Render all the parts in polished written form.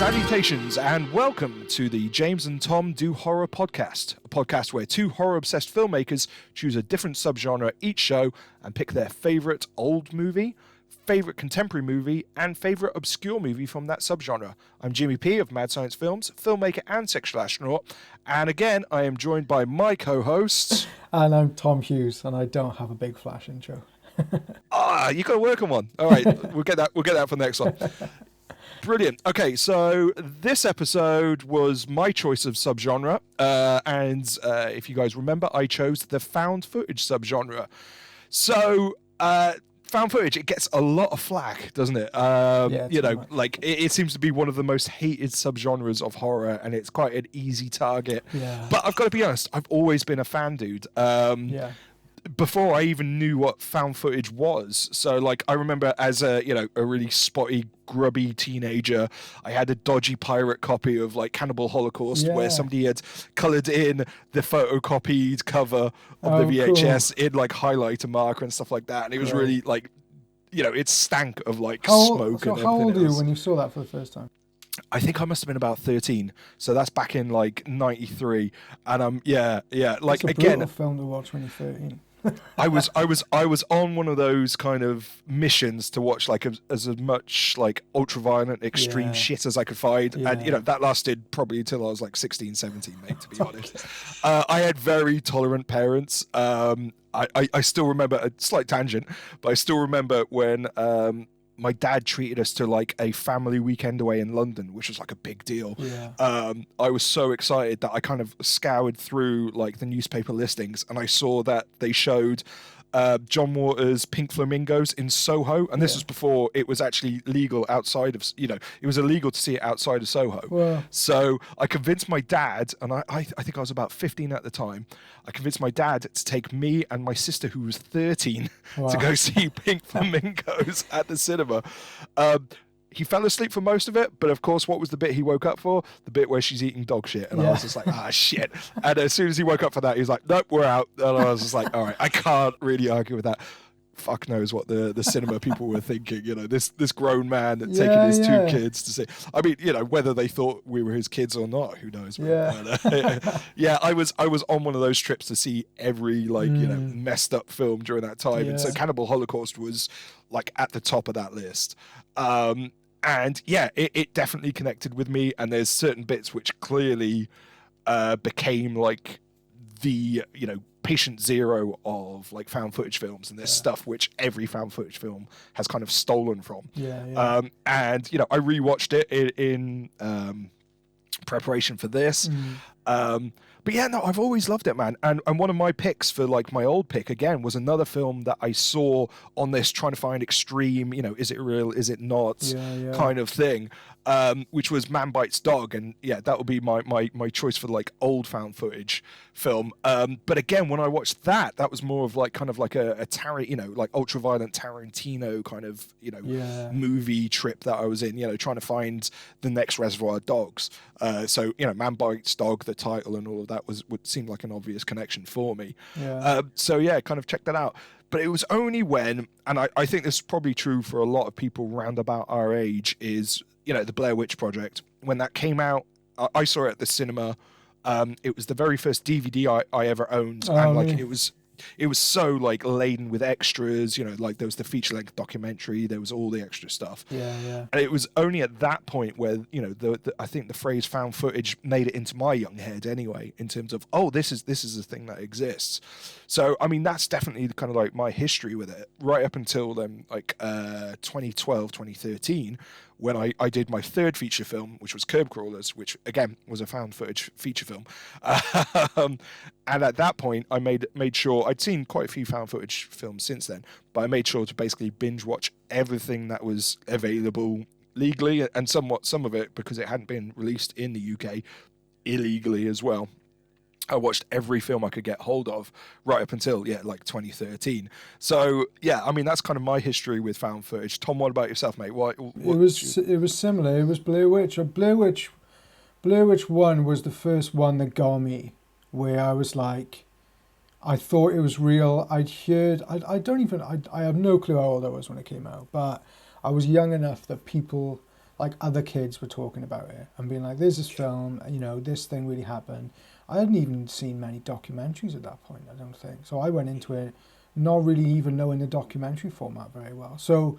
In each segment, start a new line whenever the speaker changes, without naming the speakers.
Salutations and welcome to the James and Tom Do Horror podcast, a podcast where two horror-obsessed filmmakers choose a different subgenre each show and pick their favourite old movie, favourite contemporary movie, and favourite obscure movie from that subgenre. I'm Jimmy P of Mad Science Films, filmmaker and sexual astronaut, and again I am joined by my co-hosts.
And I'm Tom Hughes, and I don't have a big flash intro.
You got to work on one. All right, we'll get that for the next one. Brilliant. Okay, so this episode was my choice of subgenre, and if you guys remember, I chose the found footage subgenre. So, found footage, it gets a lot of flack, doesn't it? It seems to be one of the most hated subgenres of horror, and it's quite an easy target.
Yeah.
But I've got to be honest, I've always been a fan dude. Before I even knew what found footage was. So, like, I remember as a really spotty, grubby teenager, I had a dodgy pirate copy of, like, Cannibal Holocaust, where somebody had coloured in the photocopied cover of the VHS in, like, highlighter marker and stuff like that. And it was really, like, it stank of, like, smoke and everything.
How old were you when you saw that for the first time?
I think I must have been about 13, so that's back in like '93, and like,
it's a brutal film to watch when you're 13.
I was on one of those kind of missions to watch like as much like ultra-violent extreme shit as I could find, and that lasted probably until I was like 16, 17, mate, to be honest. I had very tolerant parents. I still remember, a slight tangent, but I still remember when my dad treated us to like a family weekend away in London, which was like a big deal. I was so excited that I kind of scoured through like the newspaper listings, and I saw that they showed John Waters' Pink Flamingos in Soho, and this was before it was actually legal outside of, it was illegal to see it outside of Soho.
Wow.
So I convinced my dad, and I think I was about 15 at the time, I convinced my dad to take me and my sister, who was 13, to go see Pink Flamingos at the cinema. He fell asleep for most of it, but of course, what was the bit he woke up for? The bit where she's eating dog shit. And I was just like, shit. And as soon as he woke up for that, he was like, nope, we're out. And I was just like, all right, I can't really argue with that. Fuck knows what the cinema people were thinking, this grown man taking his two kids to see. I mean, whether they thought we were his kids or not, who knows? I was on one of those trips to see every messed up film during that time. And so Cannibal Holocaust was like at the top of that list. And it definitely connected with me, and there's certain bits which clearly became like the patient zero of like found footage films, and there's stuff which every found footage film has kind of stolen from. And I rewatched it in preparation for this. But I've always loved it, man. And one of my picks for like my old pick again was another film that I saw on this, trying to find extreme, is it real, is it not, kind of thing, which was Man Bites Dog. And that would be my choice for like old found footage film. But again, when I watched that was more of like kind of like a like ultra-violent Tarantino kind of, movie trip that I was in, trying to find the next Reservoir Dogs. So, Man Bites Dog, the title and all of that would seem like an obvious connection for me. Kind of check that out. But it was only when, and I think this is probably true for a lot of people round about our age, is, the Blair Witch Project. When that came out, I saw it at the cinema. It was the very first DVD I ever owned. It was so like laden with extras, like there was the feature-length documentary, there was all the extra stuff. And it was only at that point where, I think the phrase found footage made it into my young head anyway, in terms of, this is a thing that exists. So, I mean, that's definitely kind of like my history with it, right up until then, like 2012, 2013, when I did my third feature film, which was Curb Crawlers, which again was a found footage feature film. And at that point, I made sure, I'd seen quite a few found footage films since then, but I made sure to basically binge watch everything that was available legally, and some of it, because it hadn't been released in the UK, illegally as well. I watched every film I could get hold of right up until, like 2013. So, I mean, that's kind of my history with found footage. Tom, what about yourself, mate?
It was similar. It was Blair Witch. Blair Witch 1 was the first one that got me, where I was like, I thought it was real. I have no clue how old I was when it came out, but I was young enough that people, like other kids were talking about it and being like, there's this film, you know, this thing really happened. I hadn't even seen many documentaries at that point, I don't think. So I went into it not really even knowing the documentary format very well. So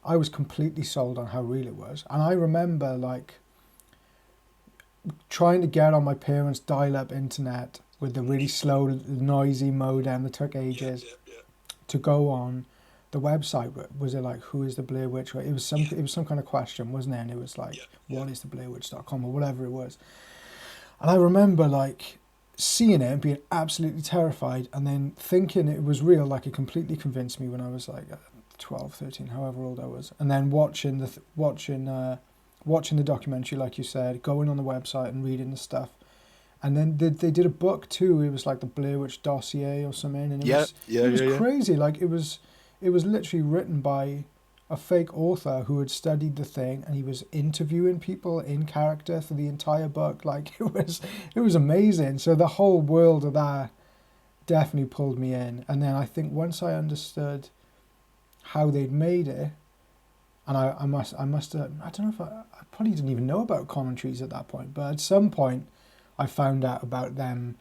I was completely sold on how real it was. And I remember like trying to get on my parents' dial-up internet with the really slow, noisy modem that took ages to go on the website. Was it like, who is the Blair Witch? It was some kind of question, wasn't it? And it was like, what is the BlairWitch.com or whatever it was. And I remember like seeing it and being absolutely terrified, and then thinking it was real. Like, it completely convinced me when I was like 12, 13, however old I was. And then watching the documentary, like you said, going on the website and reading the stuff. And then they did a book too. It was like the Blair Witch Dossier or something, and it was crazy. Like, it was literally written by a fake author who had studied the thing, and he was interviewing people in character for the entire book. Like, it was amazing. So the whole world of that definitely pulled me in. And then I think once I understood how they'd made it, and I must have, I don't know if I probably didn't even know about commentaries at that point, but at some point I found out about them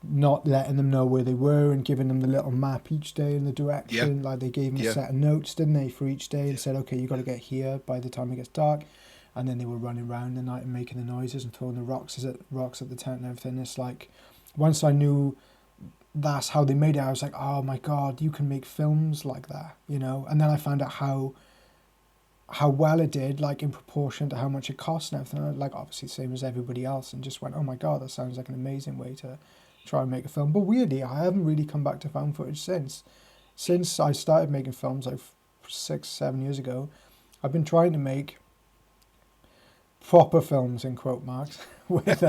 not letting them know where they were and giving them the little map each day in the direction. Like, they gave them a set of notes, didn't they, for each day, and said, okay, you got to get here by the time it gets dark. And then they were running around the night and making the noises and throwing the rocks at the tent and everything. It's like, once I knew that's how they made it, I was like, oh my God, you can make films like that, you know? And then I found out how well it did, like in proportion to how much it cost and everything. Like, obviously same as everybody else, and just went, oh my God, that sounds like an amazing way to try and make a film. But weirdly, I haven't really come back to found footage since I started making films like 6-7 years ago. I've been trying to make proper films in quote marks with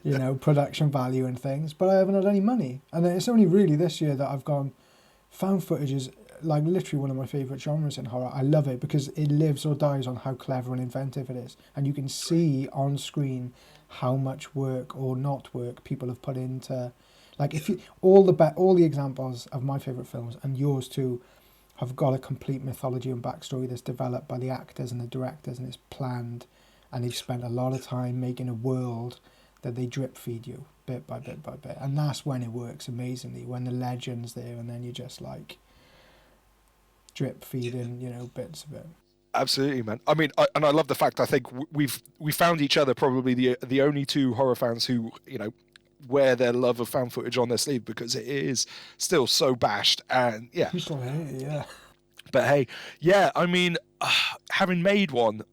you know, production value and things, but I haven't had any money. And then it's only really this year that I've gone, found footage is like literally one of my favourite genres in horror. I love it because it lives or dies on how clever and inventive it is, and you can see on screen how much work or not work people have put into, like, if you all the examples of my favourite films, and yours too, have got a complete mythology and backstory that's developed by the actors and the directors, and it's planned, and they've spent a lot of time making a world that they drip feed you bit by bit by bit. And that's when it works amazingly, when the legend's there and then you just like drip feeding, you know, bits of it.
Absolutely, man. I mean, I love the fact, I think we found each other probably the only two horror fans who, you know, wear their love of found footage on their sleeve, because it is still so bashed. And
People hate it, yeah.
But hey, I mean, having made one,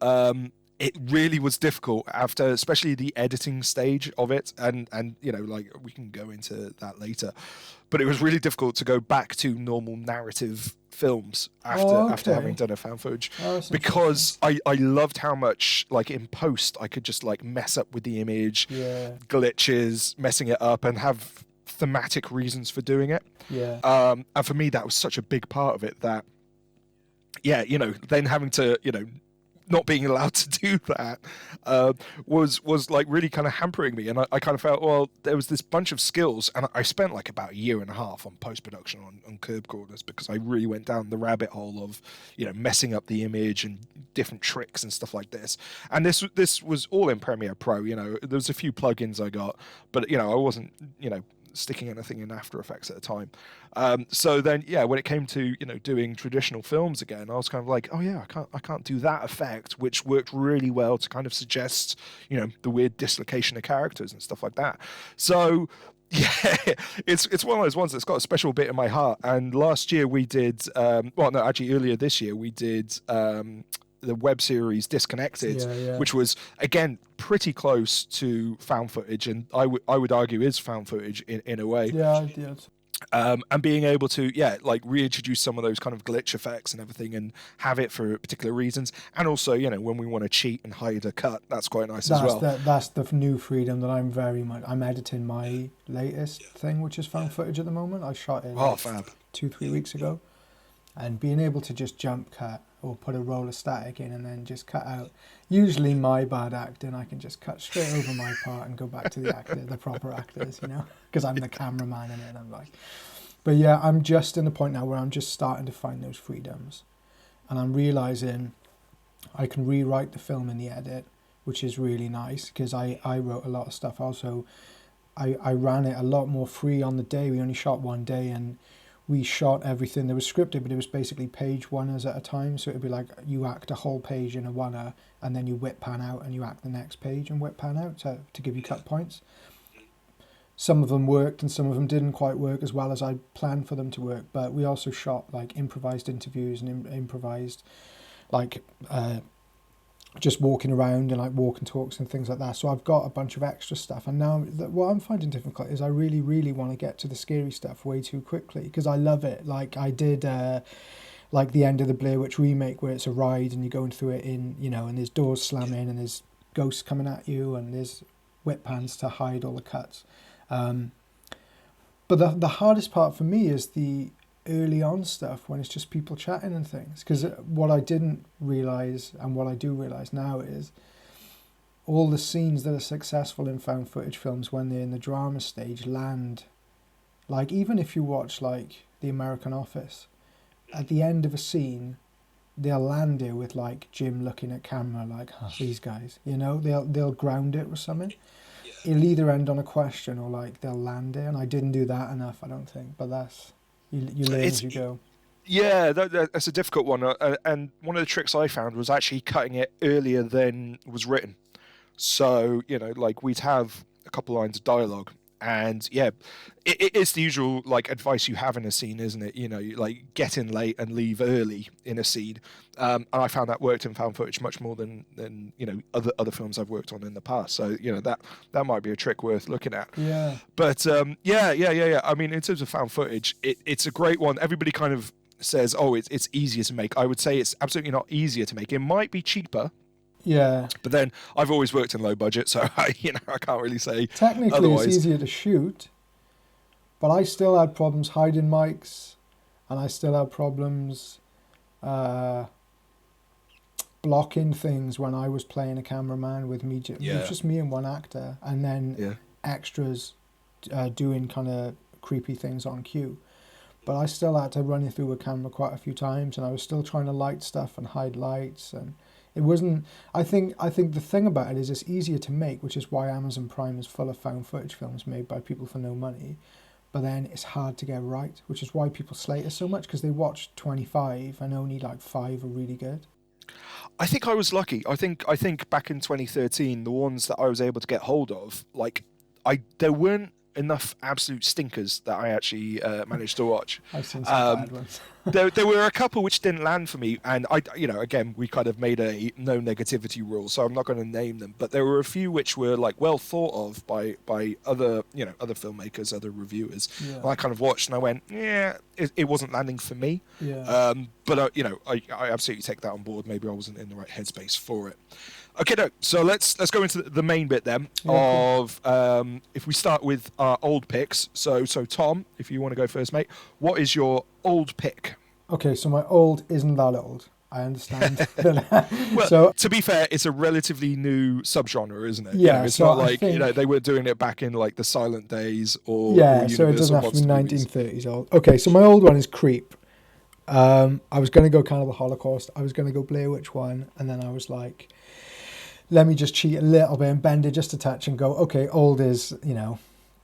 it really was difficult after, especially the editing stage of it, and you know, like, we can go into that later, but it was really difficult to go back to normal narrative films after having done a found footage, because I loved how much, like, in post I could just like mess up with the image, glitches, messing it up, and have thematic reasons for doing it. And for me that was such a big part of it that, you know, then having to, you know, not being allowed to do that was like really kind of hampering me. And I kind of felt, well, there was this bunch of skills, and I spent like about 1.5 years on post-production on Curb Corners, because I really went down the rabbit hole of, you know, messing up the image and different tricks and stuff like this. And this was all in Premiere Pro. You know, there was a few plugins I got, but, you know, I wasn't, you know, sticking anything in After Effects at the time. So then, when it came to, you know, doing traditional films again, I was kind of like, oh yeah, I can't do that effect, which worked really well to kind of suggest, you know, the weird dislocation of characters and stuff like that. So it's one of those ones that's got a special bit in my heart. And last year we did, earlier this year we did the web series Disconnected, which was again pretty close to found footage, and I would argue is found footage in a way. And being able to like reintroduce some of those kind of glitch effects and everything, and have it for particular reasons, and also, you know, when we want to cheat and hide a cut, that's quite nice as well.
That's the new freedom that I'm editing my latest thing, which is found footage at the moment. I shot it 2-3 weeks ago, and being able to just jump cut or put a roll of static in and then just cut out usually my bad acting, I can just cut straight over my part and go back to the proper actors, you know, because I'm the cameraman in it, and I'm like, but I'm just in the point now where I'm just starting to find those freedoms, and I'm realizing I can rewrite the film in the edit, which is really nice because I wrote a lot of stuff. Also, I ran it a lot more free on the day. We only shot one day, and we shot everything that was scripted, but it was basically page oneers at a time. So it'd be like you act a whole page in a oneer, and then you whip pan out and you act the next page and whip pan out to give you cut points. Some of them worked and some of them didn't quite work as well as I planned for them to work. But we also shot like improvised interviews and improvised like just walking around and like walk and talks and things like that. So I've got a bunch of extra stuff. And now what I'm finding difficult is I really, really want to get to the scary stuff way too quickly because I love it. Like I did like the end of the Blair Witch remake where it's a ride and you're going through it in, you know, and there's doors slamming and there's ghosts coming at you and there's whip pans to hide all the cuts. But the hardest part for me is the early on stuff when it's just people chatting and things. Because what I didn't realise and what I do realise now is all the scenes that are successful in found footage films when they're in the drama stage land. Like even if you watch like The American Office, at the end of a scene, they'll land it with like Jim looking at camera like, oh, these guys, you know, they'll ground it with something. It'll either end on a question or like they'll land it, and I didn't do that enough, I don't think. But that's you learn as you go.
Yeah, that's a difficult one. And one of the tricks I found was actually cutting it earlier than was written. So, you know, like we'd have a couple lines of dialogue. And yeah, it's the usual like advice you have in a scene, isn't it? You know, you, like get in late and leave early in a scene. And I found that worked in found footage much more than you know other films I've worked on in the past. So you know that might be a trick worth looking at.
Yeah.
But yeah. I mean, in terms of found footage, it's a great one. Everybody kind of says, oh, it's easier to make. I would say it's absolutely not easier to make. It might be cheaper.
Yeah.
But then I've always worked in low budget, so I can't really say.
Technically,
otherwise.
It's easier to shoot, but I still had problems hiding mics, and I still had problems blocking things when I was playing a cameraman with me. It was just me and one actor, and then extras doing kind of creepy things on cue. But I still had to run it through a camera quite a few times, and I was still trying to light stuff and hide lights and. It wasn't. I think the thing about it is it's easier to make, which is why Amazon Prime is full of found footage films made by people for no money. But then it's hard to get right, which is why people slate it so much because they watch 25 and only like 5 are really good.
I think I was lucky. I think back in 2013, the ones that I was able to get hold of, like there weren't enough absolute stinkers that I actually managed to watch.
I've seen some bad ones.
there were a couple which didn't land for me, and again, we kind of made a no negativity rule, so I'm not going to name them. But there were a few which were like well thought of by other other filmmakers, other reviewers.
Yeah.
And I kind of watched and I went, yeah, it wasn't landing for me.
Yeah.
But I absolutely take that on board. Maybe I wasn't in the right headspace for it. Okay, no. So let's go into the main bit then of if we start with our old picks. So Tom, if you want to go first, mate, what is your old pick?
Okay, so my old isn't that old. I understand.
Well,
so,
to be fair, it's a relatively new subgenre, isn't it?
Yeah,
it's
so
not
I
like
think,
they were doing it back in like the silent days or
so it doesn't have to be
movies.
1930s old. Okay, so my old one is Creep. I was going to go kind of the Holocaust. I was going to go Blair Witch 1, and then I was like, let me just cheat a little bit and bend it just a touch and go, okay, old is,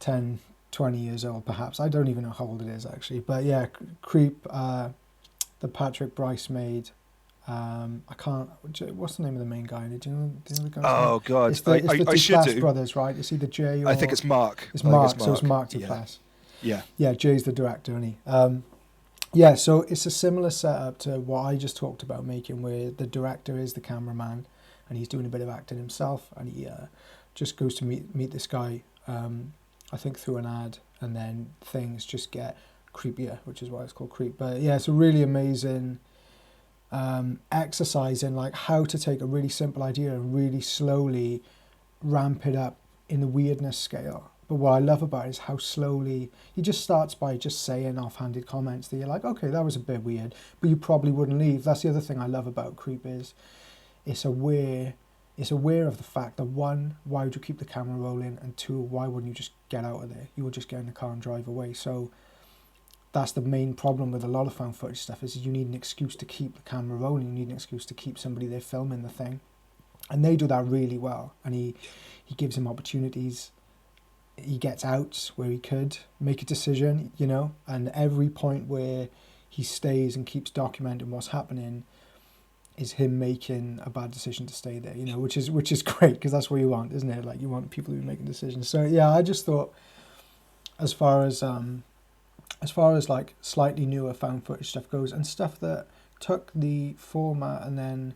10, 20 years old perhaps. I don't even know how old it is actually. But yeah, Creep, the Patrick Bryce made. I can't. What's the name of the main guy? Do you know the guy's
Oh
name?
God,
It's the
I should
Duplass
do.
brothers, right? Is he the J? Or...
I think it's Mark.
It's Mark. So it's Mark
Yeah.
Duplass.
Yeah.
Yeah, Jay's the director, isn't he? Yeah, so it's a similar setup to what I just talked about making, where the director is the cameraman, and he's doing a bit of acting himself, and he just goes to meet this guy. I think through an ad, and then things just get creepier, which is why it's called Creep. But yeah, it's a really amazing exercise in like how to take a really simple idea and really slowly ramp it up in the weirdness scale. But what I love about it is how slowly he just starts by just saying offhanded comments that you're like, okay, that was a bit weird, but you probably wouldn't leave. That's the other thing I love about Creep is it's aware of the fact that one, why would you keep the camera rolling, and two, why wouldn't you just get out of there? You would just get in the car and drive away. So that's the main problem with a lot of found footage stuff, is you need an excuse to keep the camera rolling. You need an excuse to keep somebody there filming the thing. And they do that really well. And he gives him opportunities. He gets out where he could make a decision, you know, and every point where he stays and keeps documenting what's happening is him making a bad decision to stay there, you know, which is great, because that's what you want, isn't it? Like, you want people to be making decisions. So yeah, I just thought, as far as like slightly newer found footage stuff goes, and stuff that took the format and then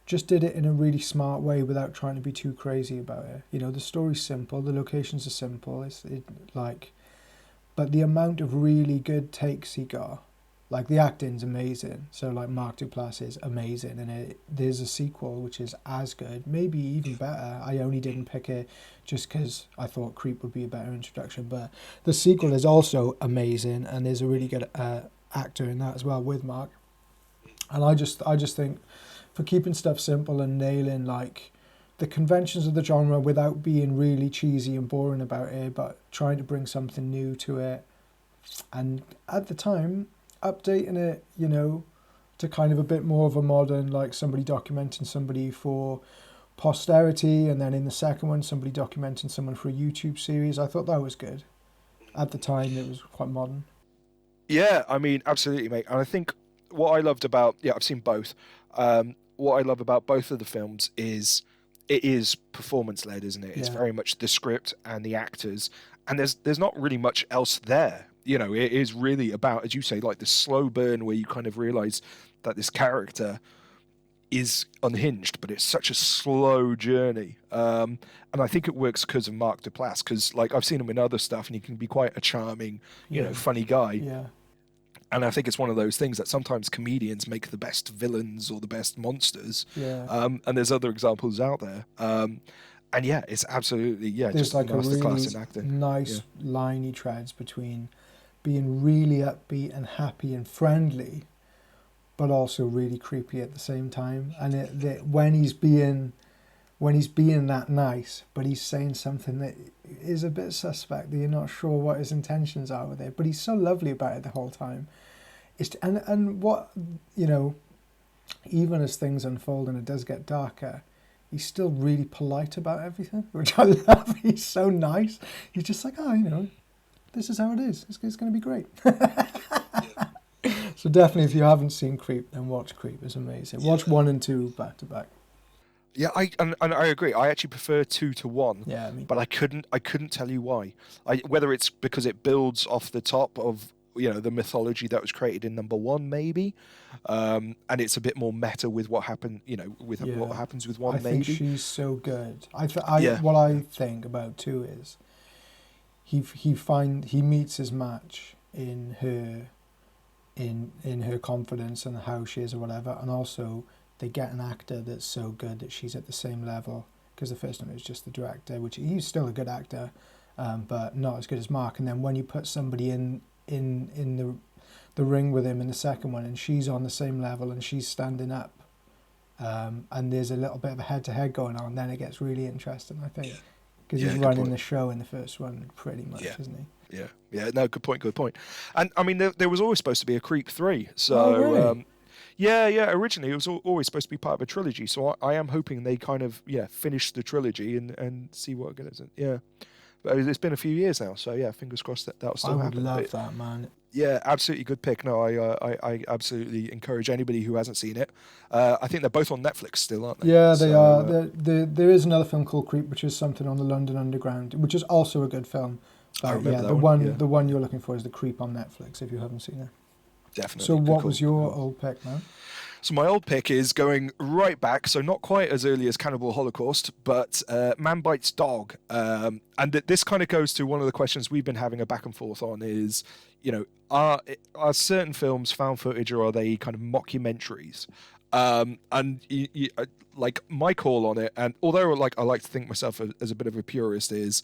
just did it in a really smart way without trying to be too crazy about it. You know, the story's simple, the locations are simple, but the amount of really good takes he got, like the acting's amazing. So like Mark Duplass is amazing, and there's a sequel which is as good, maybe even better. I only didn't pick it just because I thought Creep would be a better introduction, but the sequel is also amazing, and there's a really good actor in that as well with Mark. And I just think, for keeping stuff simple and nailing like the conventions of the genre without being really cheesy and boring about it, but trying to bring something new to it, and at the time updating it, you know, to kind of a bit more of a modern, like somebody documenting somebody for posterity, and then in the second one somebody documenting someone for a YouTube series. I thought that was good. At the time it was quite modern.
Yeah, I mean, absolutely, mate. And I think what I loved about, I've seen both. What I love about both of the films is it is performance led, isn't it? It's very much the script and the actors, and there's not really much else there. You know, it is really about, as you say, like the slow burn where you kind of realize that this character is unhinged, but it's such a slow journey. And I think it works because of Mark Duplass, because like I've seen him in other stuff, and he can be quite a charming, you know, funny guy.
Yeah.
And I think it's one of those things that sometimes comedians make the best villains or the best monsters.
Yeah.
And there's other examples out there. And yeah, it's absolutely,
There's
just
like a
masterclass
really
in acting.
nice line he treads between being really upbeat and happy and friendly, but also really creepy at the same time. And when he's being that nice, but he's saying something that is a bit suspect, that you're not sure what his intentions are with it, but he's so lovely about it the whole time. And what, you know, even as things unfold and it does get darker, he's still really polite about everything, which I love. He's so nice. He's just like, oh, you know, this is how it is. It's going to be great. So definitely, if you haven't seen Creep, then watch Creep. It's amazing. Watch 1 and 2 back to back.
Yeah, I agree. I actually prefer 2 to 1.
Yeah,
but I couldn't tell you why. Whether it's because it builds off the top of, you know, the mythology that was created in number 1, maybe, and it's a bit more meta with what happened, you know, with what happens with 1.
I
maybe.
think she's so good. What I think about 2 is he meets his match in her confidence and how she is or whatever, and also they get an actor that's so good that she's at the same level, because the first one was just the director, which he's still a good actor, but not as good as Mark. And then when you put somebody in the ring with him in the second one, and she's on the same level and she's standing up, and there's a little bit of a head-to-head going on, then it gets really interesting, I think, because he's running the show in the first one pretty much, isn't he?
No, good point. And I mean, there was always supposed to be a Creep 3, so
oh, really?
Originally it was always supposed to be part of a trilogy, so I am hoping they kind of finish the trilogy and see what goes. But it's been a few years now, so fingers crossed that'll still happen.
I would love that, man.
Yeah, absolutely good pick. No, I absolutely encourage anybody who hasn't seen it. I think they're both on Netflix still, aren't they?
Yeah, they are. There is another film called Creep, which is something on the London Underground, which is also a good film.
I remember
the
that
one you're looking for is the Creep on Netflix, if you haven't seen it.
Definitely.
So what was your old pick, man?
So my old pick is going right back, so not quite as early as Cannibal Holocaust, but Man Bites Dog. And this kind of goes to one of the questions we've been having a back and forth on is, you know, are certain films found footage, or are they kind of mockumentaries? And like my call on it, and although I like to think myself as a bit of a purist, is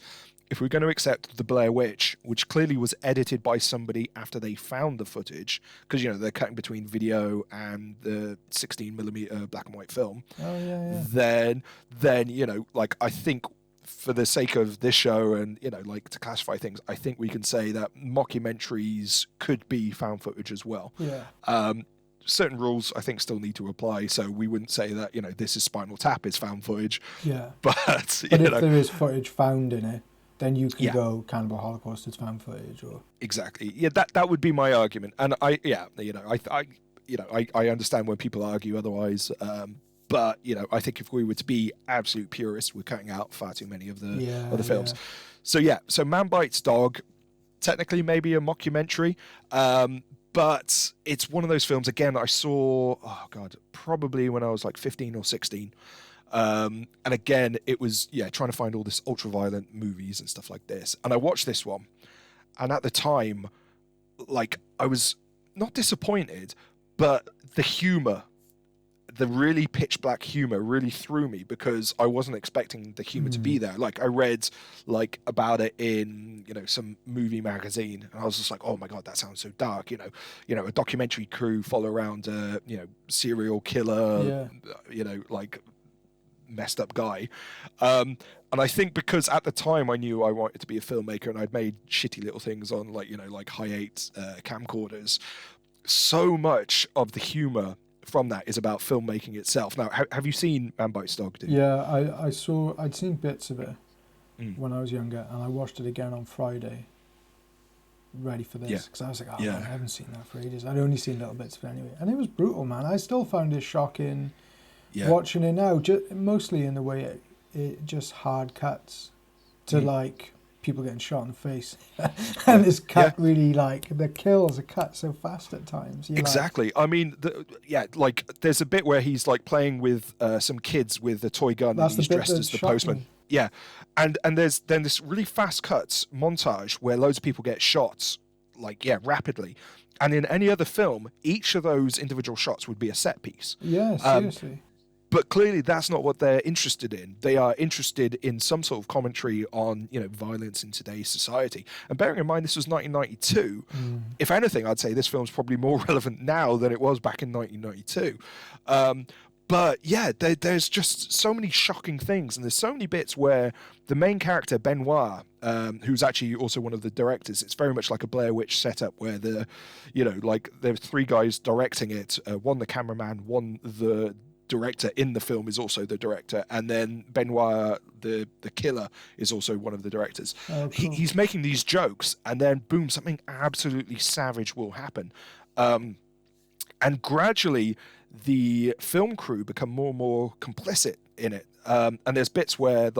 if we're going to accept the Blair Witch, which clearly was edited by somebody after they found the footage, because, you know, they're cutting between video and the 16mm black and white film.
Oh, yeah.
Then, you know, like, I think for the sake of this show and, like to classify things, I think we can say that mockumentaries could be found footage as well.
Yeah.
Certain rules I think still need to apply, so we wouldn't say that this is Spinal Tap is found footage.
Yeah.
But
if there is footage found in it, then you can go Cannibal Holocaust is found footage, or
exactly. Yeah, that would be my argument, and I understand when people argue otherwise. But I think if we were to be absolute purists, we're cutting out far too many of the other films.
Yeah.
So Man Bites Dog, technically maybe a mockumentary. But it's one of those films, again, I saw, probably when I was like 15 or 16. And again, it was, trying to find all this ultra-violent movies and stuff like this. And I watched this one. And at the time, like, I was not disappointed, but the humor, the really pitch black humor really threw me because I wasn't expecting the humor to be there. Like I read about it in, some movie magazine, and I was just like, oh my God, that sounds so dark. A documentary crew follow around a, serial killer, like messed up guy. And I think because at the time I knew I wanted to be a filmmaker and I'd made shitty little things on like hi8 camcorders, so much of the humor from that is about filmmaking itself. Now, have you seen Man Bites Dog?
Yeah, I'd seen bits of it when I was younger, and I watched it again on Friday, ready for this, because I was like, I haven't seen that for ages. I'd only seen little bits of it anyway, and it was brutal, man. I still found it shocking watching it now, mostly in the way it just hard cuts to like people getting shot in the face, and it's cut really like the kills are cut so fast at times.
Exactly. I mean, like there's a bit where he's like playing with some kids with a toy gun, and he's dressed as the postman. Yeah, and there's then this really fast cuts montage where loads of people get shot, like rapidly. And in any other film, each of those individual shots would be a set piece.
Yeah, seriously.
But clearly that's not what they're interested in. They are interested in some sort of commentary on, violence in today's society. And bearing in mind this was 1992, if anything, I'd say this film's probably more relevant now than it was back in 1992. But there's just so many shocking things, and there's so many bits where the main character, Benoit, who's actually also one of the directors, it's very much like a Blair Witch setup where there's three guys directing it, one the cameraman, one the director in the film is also the director, and then Benoit the killer is also one of the directors.
Oh, cool.
He's making these jokes, and then boom, something absolutely savage will happen, and gradually the film crew become more and more complicit in it, and there's bits where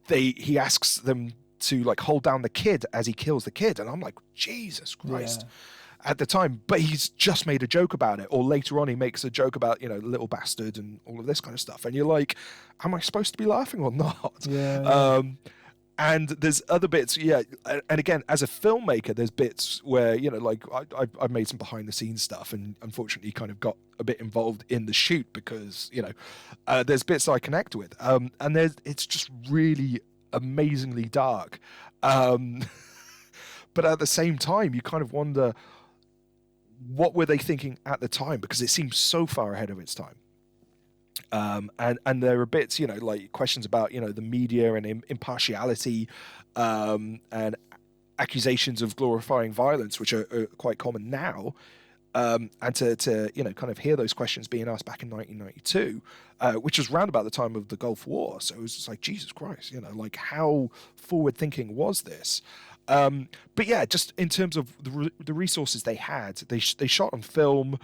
he asks them to like hold down the kid as he kills the kid, and I'm like, Jesus Christ. At the time, but he's just made a joke about it, or later on he makes a joke about little bastard and all of this kind of stuff, and you're like, am I supposed to be laughing or not? And there's other bits, and again, as a filmmaker, there's bits where I've made some behind the scenes stuff, and unfortunately kind of got a bit involved in the shoot because there's bits I connect with, and it's just really amazingly dark, but at the same time you kind of wonder, what were they thinking at the time? Because it seems so far ahead of its time. And there are bits, like questions about, the media and impartiality, and accusations of glorifying violence, which are quite common now. And to kind of hear those questions being asked back in 1992, which was round about the time of the Gulf War. So it was just like, Jesus Christ, like how forward thinking was this? But just in terms of the resources they had, they shot on film.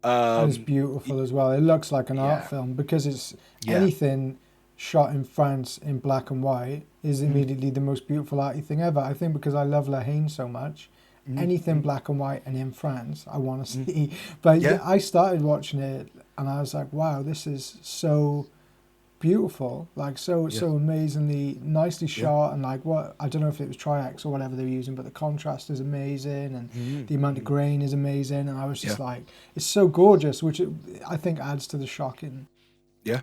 And it's beautiful as well. It looks like an art film because it's anything shot in France in black and white is immediately the most beautiful arty thing ever. I think because I love La Haine so much, anything black and white and in France, I want to see. But I started watching it and I was like, wow, this is so beautiful, like so amazingly nicely shot, and like what, I don't know if it was Tri-X or whatever they were using, but the contrast is amazing, and the amount of grain is amazing, and I was just like, it's so gorgeous, which I think adds to the shocking.
Yeah,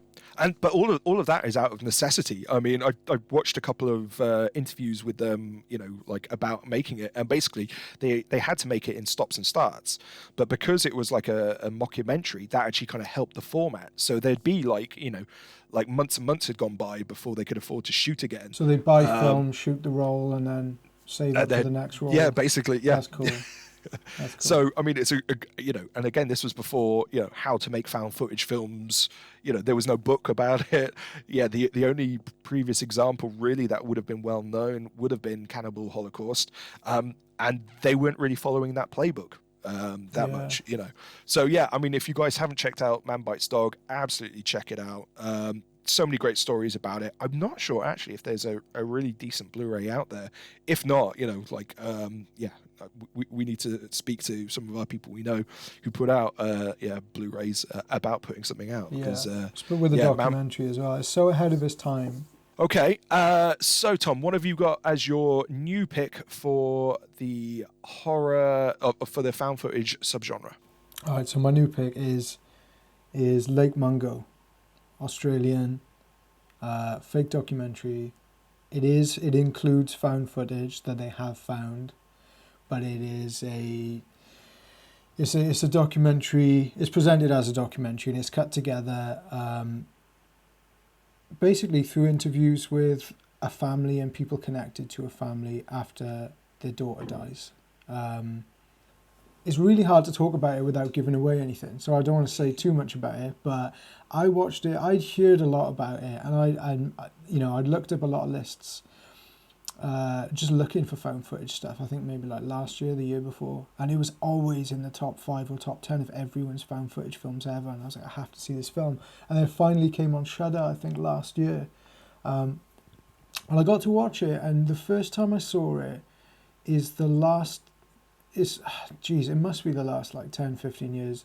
but all of that is out of necessity. I mean, I watched a couple of interviews with them, like about making it, and basically they had to make it in stops and starts, but because it was like a mockumentary, that actually kind of helped the format. So there'd be like like months and months had gone by before they could afford to shoot again.
So they buy
Um,
film, shoot the role, and then save
and
up for
then
the next
yeah,
role.
basically yeah.
That's cool. That's cool.
So I mean, it's and again, this was before how to make found footage films. There was no book about it. Yeah, the only previous example really that would have been well known would have been Cannibal Holocaust, and they weren't really following that playbook that
Yeah.
much. So yeah, I mean, if you guys haven't checked out Man Bites Dog, absolutely check it out. So many great stories about it. I'm not sure actually if there's a really decent Blu-ray out there. If not, like yeah, we need to speak to some of our people we know who put out Blu-rays about putting something out
Yeah.
because
But with the
yeah, man.
documentary as well, it's so ahead of its time.
Okay, so Tom, what have you got as your new pick for the horror for the found footage subgenre?
All right. So my new pick is Lake Mungo, Australian, fake documentary. It includes found footage that they have found, but it's a documentary. It's presented as a documentary and it's cut together basically through interviews with a family and people connected to a family after their daughter dies. It's really hard to talk about it without giving away anything, so I don't want to say too much about it. But I watched it. I'd heard a lot about it, and I'd looked up a lot of lists, just looking for found footage stuff. I think maybe like last year, the year before, and it was always in the top 5 or top 10 of everyone's found footage films ever. And I was like, I have to see this film. And then it finally came on Shudder, I think last year, and I got to watch it. And the first time I saw it is the last. It must be the last like 10, 15 years.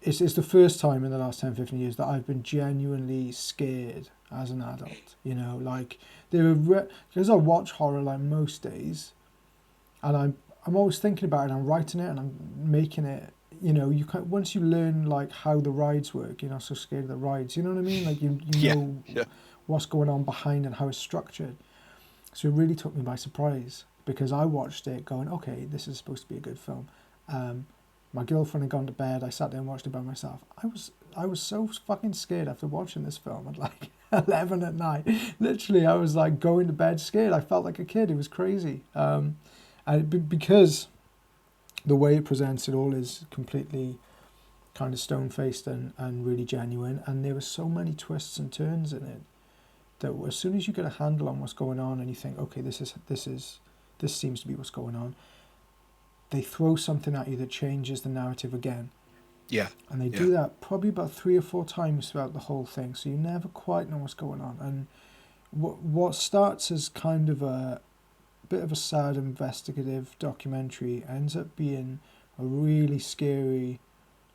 It's the first time in the last 10, 15 years that I've been genuinely scared as an adult. Like because I watch horror like most days, and I'm always thinking about it. And I'm writing it and I'm making it. Once you learn like how the rides work, you're not so scared of the rides. You know what I mean? Like you know
Yeah.
what's going on behind and how it's structured. So it really took me by surprise. Because I watched it going, okay, this is supposed to be a good film. My girlfriend had gone to bed. I sat there and watched it by myself. I was so fucking scared after watching this film at like 11 at night. Literally, I was like going to bed scared. I felt like a kid. It was crazy. Because the way it presents it all is completely kind of stone-faced and really genuine. And there were so many twists and turns in it that as soon as you get a handle on what's going on and you think, okay, this seems to be what's going on, they throw something at you that changes the narrative again.
Yeah.
And they do that probably about 3 or 4 times throughout the whole thing, so you never quite know what's going on. And what starts as kind of a bit of a sad investigative documentary ends up being a really scary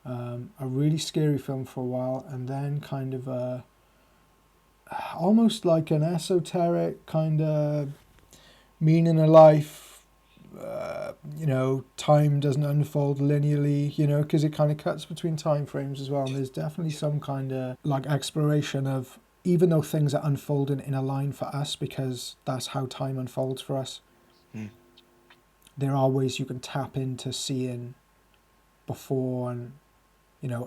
film for a while, and then kind of almost like an esoteric kind of meaning of life. Time doesn't unfold linearly, because it kind of cuts between time frames as well. And there's definitely some kind of like exploration of, even though things are unfolding in a line for us because that's how time unfolds for us, there are ways you can tap into seeing before and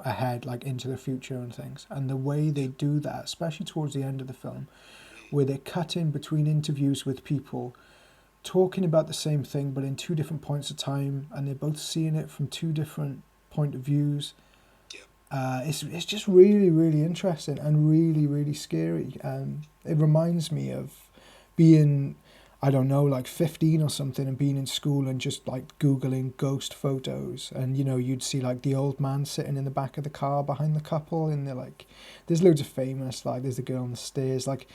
ahead, like into the future and things. And the way they do that, especially towards the end of the film, where they cut in between interviews with people talking about the same thing but in 2 different points of time, and they're both seeing it from 2 different point of views. It's just really, really interesting and really, really scary. It reminds me of being, I don't know, like 15 or something, and being in school and just like Googling ghost photos, and you'd see like the old man sitting in the back of the car behind the couple, and they're like, there's loads of famous, like there's the girl on the stairs, like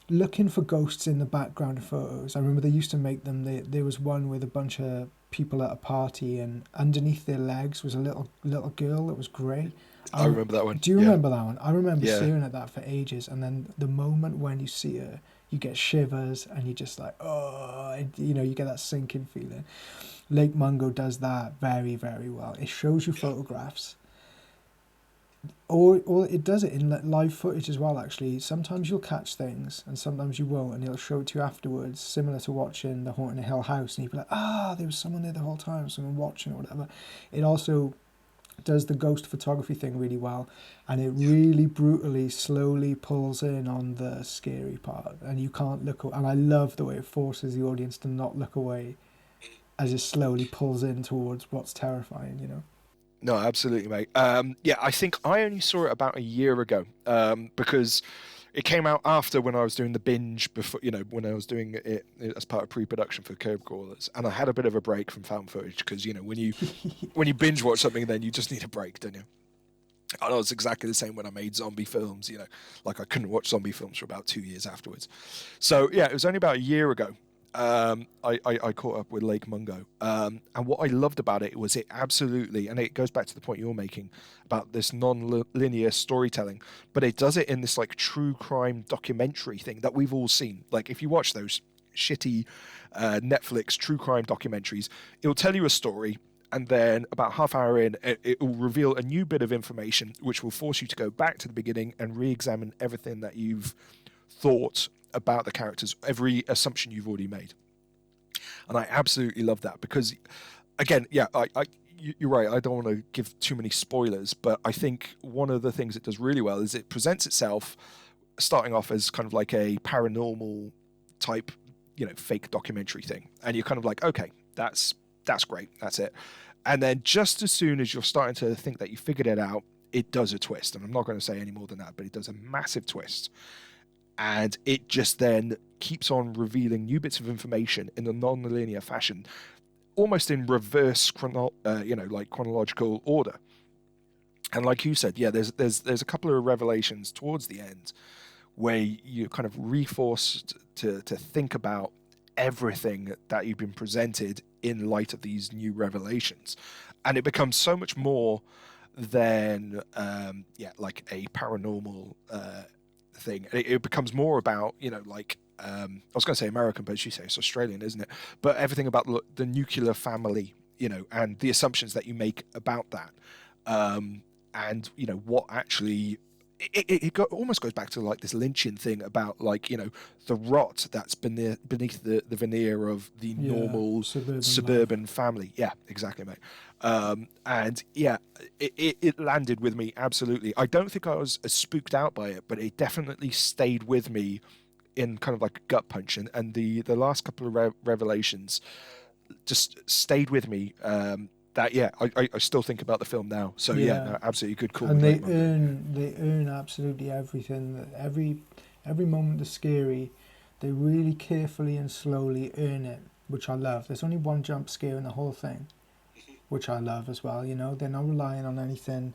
looking for ghosts in the background of photos. I remember they used to make them. There was one with a bunch of people at a party, and underneath their legs was a little girl that was grey.
I remember that one.
Do you remember that one? I remember
Yeah.
staring at that for ages, and then the moment when you see her, you get shivers, and you just like, you get that sinking feeling. Lake Mungo does that very, very well. It shows you photographs, or it does it in live footage as well. Actually, sometimes you'll catch things, and sometimes you won't, and it'll show it to you afterwards, similar to watching The Haunting of Hill House, and you'll be like, there was someone there the whole time, someone watching or whatever. It also does the ghost photography thing really well, and it really brutally, slowly pulls in on the scary part, and you can't look. And I love the way it forces the audience to not look away as it slowly pulls in towards what's terrifying.
No, absolutely, mate. Yeah, I think I only saw it about a year ago, because it came out after when I was doing the binge before, when I was doing it as part of pre-production for Curb Crawlers, and I had a bit of a break from found footage because when you binge watch something, then you just need a break, don't you? I know it's exactly the same when I made zombie films. Like I couldn't watch zombie films for about 2 years afterwards. So yeah, it was only about a year ago. I caught up with Lake Mungo, and what I loved about it was it absolutely, and it goes back to the point you're making about this non-linear storytelling, but it does it in this like true crime documentary thing that we've all seen. Like if you watch those shitty Netflix true crime documentaries, it'll tell you a story. And then about half hour in, it will reveal a new bit of information, which will force you to go back to the beginning and re-examine everything that you've thought about the characters, every assumption you've already made. And I absolutely love that because, again, yeah, you're right. I don't want to give too many spoilers, but I think one of the things it does really well is it presents itself starting off as kind of like a paranormal type, fake documentary thing. And you're kind of like, okay, that's great. That's it. And then just as soon as you're starting to think that you figured it out, it does a twist. And I'm not going to say any more than that, but it does a massive twist. And it just then keeps on revealing new bits of information in a non-linear fashion, almost in reverse like chronological order. And like you said, yeah, there's a couple of revelations towards the end where you're kind of reforced to think about everything that you've been presented in light of these new revelations, and it becomes so much more than like a paranormal thing. It becomes more about I was going to say American, but as you say, it's Australian, isn't it? But everything about the nuclear family, and the assumptions that you make about that, and what actually almost goes back to like this Lynchian thing about the rot that's beneath the veneer of the normal suburban family. Yeah, exactly, mate. And yeah, it landed with me absolutely. I don't think I was as spooked out by it, but it definitely stayed with me in kind of like a gut punch. And the last couple of revelations just stayed with me. That I still think about the film now. So yeah, no, absolutely good call.
And they earn absolutely everything. Every moment is scary. They really carefully and slowly earn it, which I love. There's only one jump scare in the whole thing, which I love as well. They're not relying on anything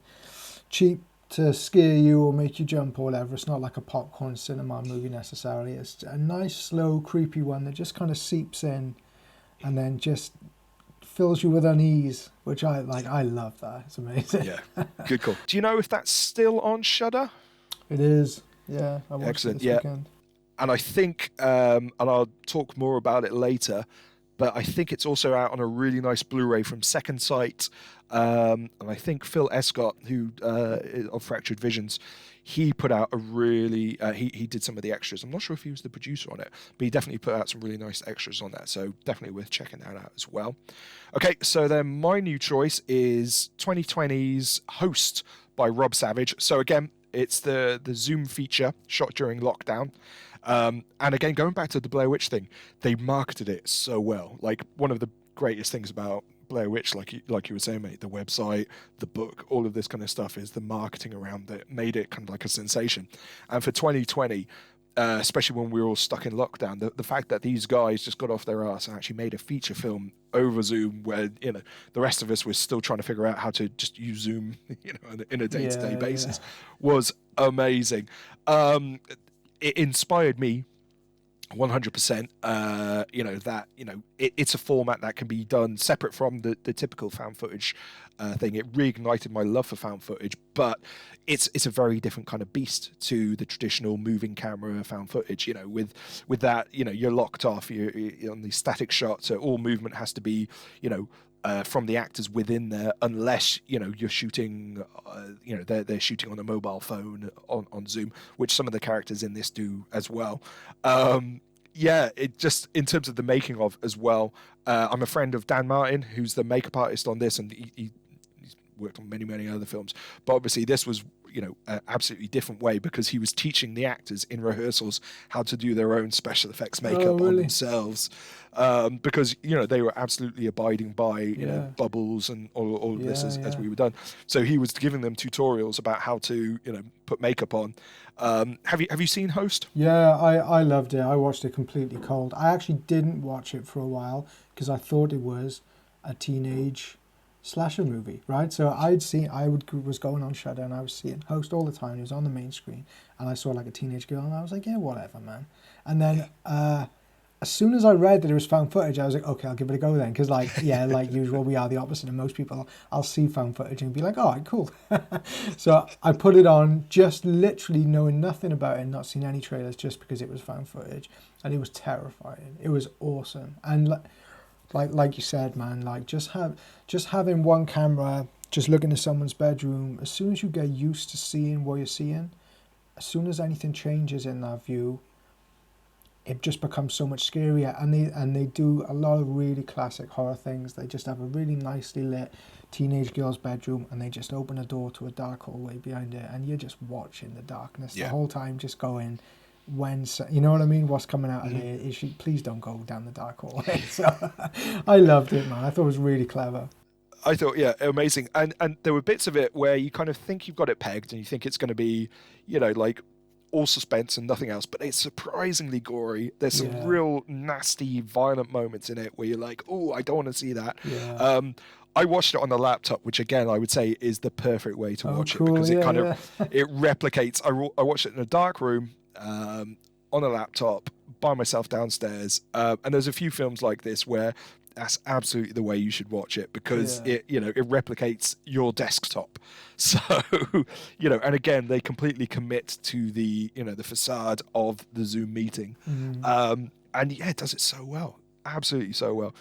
cheap to scare you or make you jump or whatever. It's not like a popcorn cinema movie necessarily. It's a nice, slow, creepy one that just kind of seeps in, and then just fills you with unease, which I like. I love that. It's amazing.
Yeah, good call. Do you know if that's still on Shudder?
It is. Yeah, I watched it this weekend.
And I think, and I'll talk more about it later, but I think it's also out on a really nice Blu-ray from Second Sight. And I think Phil Escott, who of Fractured Visions, he put out a really he did some of the extras. I'm not sure if he was the producer on it, but he definitely put out some really nice extras on that. So definitely worth checking that out as well. Okay, so then my new choice is 2020's Host by Rob Savage. So again, it's the Zoom feature shot during lockdown. And again, going back to the Blair Witch thing, they marketed it so well. Like one of the greatest things about Blair Witch, like you were saying, mate, the website, the book, all of this kind of stuff is the marketing around it made it kind of like a sensation. And for 2020, especially when we were all stuck in lockdown, the fact that these guys just got off their ass and actually made a feature film over Zoom, where the rest of us were still trying to figure out how to just use Zoom, in a day-to-day basis, was amazing. It inspired me 100%. It's a format that can be done separate from the typical found footage thing. It reignited my love for found footage, but it's a very different kind of beast to the traditional moving camera found footage. With that, you're locked off. You're on these static shots, so all movement has to be from the actors within there, unless you're shooting, they're shooting on a mobile phone on Zoom, which some of the characters in this do as well. Yeah, it just in terms of the making of as well. I'm a friend of Dan Martin, who's the makeup artist on this, and he's worked on many other films. But obviously, this was an absolutely different way because he was teaching the actors in rehearsals how to do their own special effects makeup on themselves, because they were absolutely abiding by bubbles and all of this as we were done. So he was giving them tutorials about how to put makeup on. Have you seen Host?
Yeah, I loved it. I watched it completely cold. I actually didn't watch it for a while because I thought it was a teenage slasher movie, right? So was going on Shudder and I was seeing Host all the time. It was on the main screen, and I saw like a teenage girl, and I was like, yeah, whatever, man. And then as soon as I read that it was found footage, I was like, okay, I'll give it a go then, because like usual, we are the opposite of most people. I'll see found footage and be like, all right, cool. So I put it on, just literally knowing nothing about it, not seen any trailers, just because it was found footage, and it was terrifying. It was awesome, and like you said, man, like just having one camera, just looking at someone's bedroom. As soon as you get used to seeing what you're seeing, as soon as anything changes in that view, it just becomes so much scarier. And they do a lot of really classic horror things. They just have a really nicely lit teenage girl's bedroom, and they just open a door to a dark hallway behind it, and you're just watching the darkness the whole time, just going, you know what I mean? What's coming out of there? Is she? Please don't go down the dark hallway. So I loved it, man. I thought it was really clever.
I thought, yeah, amazing. And there were bits of it where you kind of think you've got it pegged, and you think it's going to be, like all suspense and nothing else, but it's surprisingly gory. There's some real nasty, violent moments in it where you're like, oh, I don't want to see that.
Yeah.
I watched it on the laptop, which again I would say is the perfect way to watch it, because it kind of it replicates. I watched it in a dark room. On a laptop by myself downstairs, and there's a few films like this where that's absolutely the way you should watch it, because it replicates your desktop. So and again, they completely commit to the the facade of the Zoom meeting. And it does it so well, absolutely so well.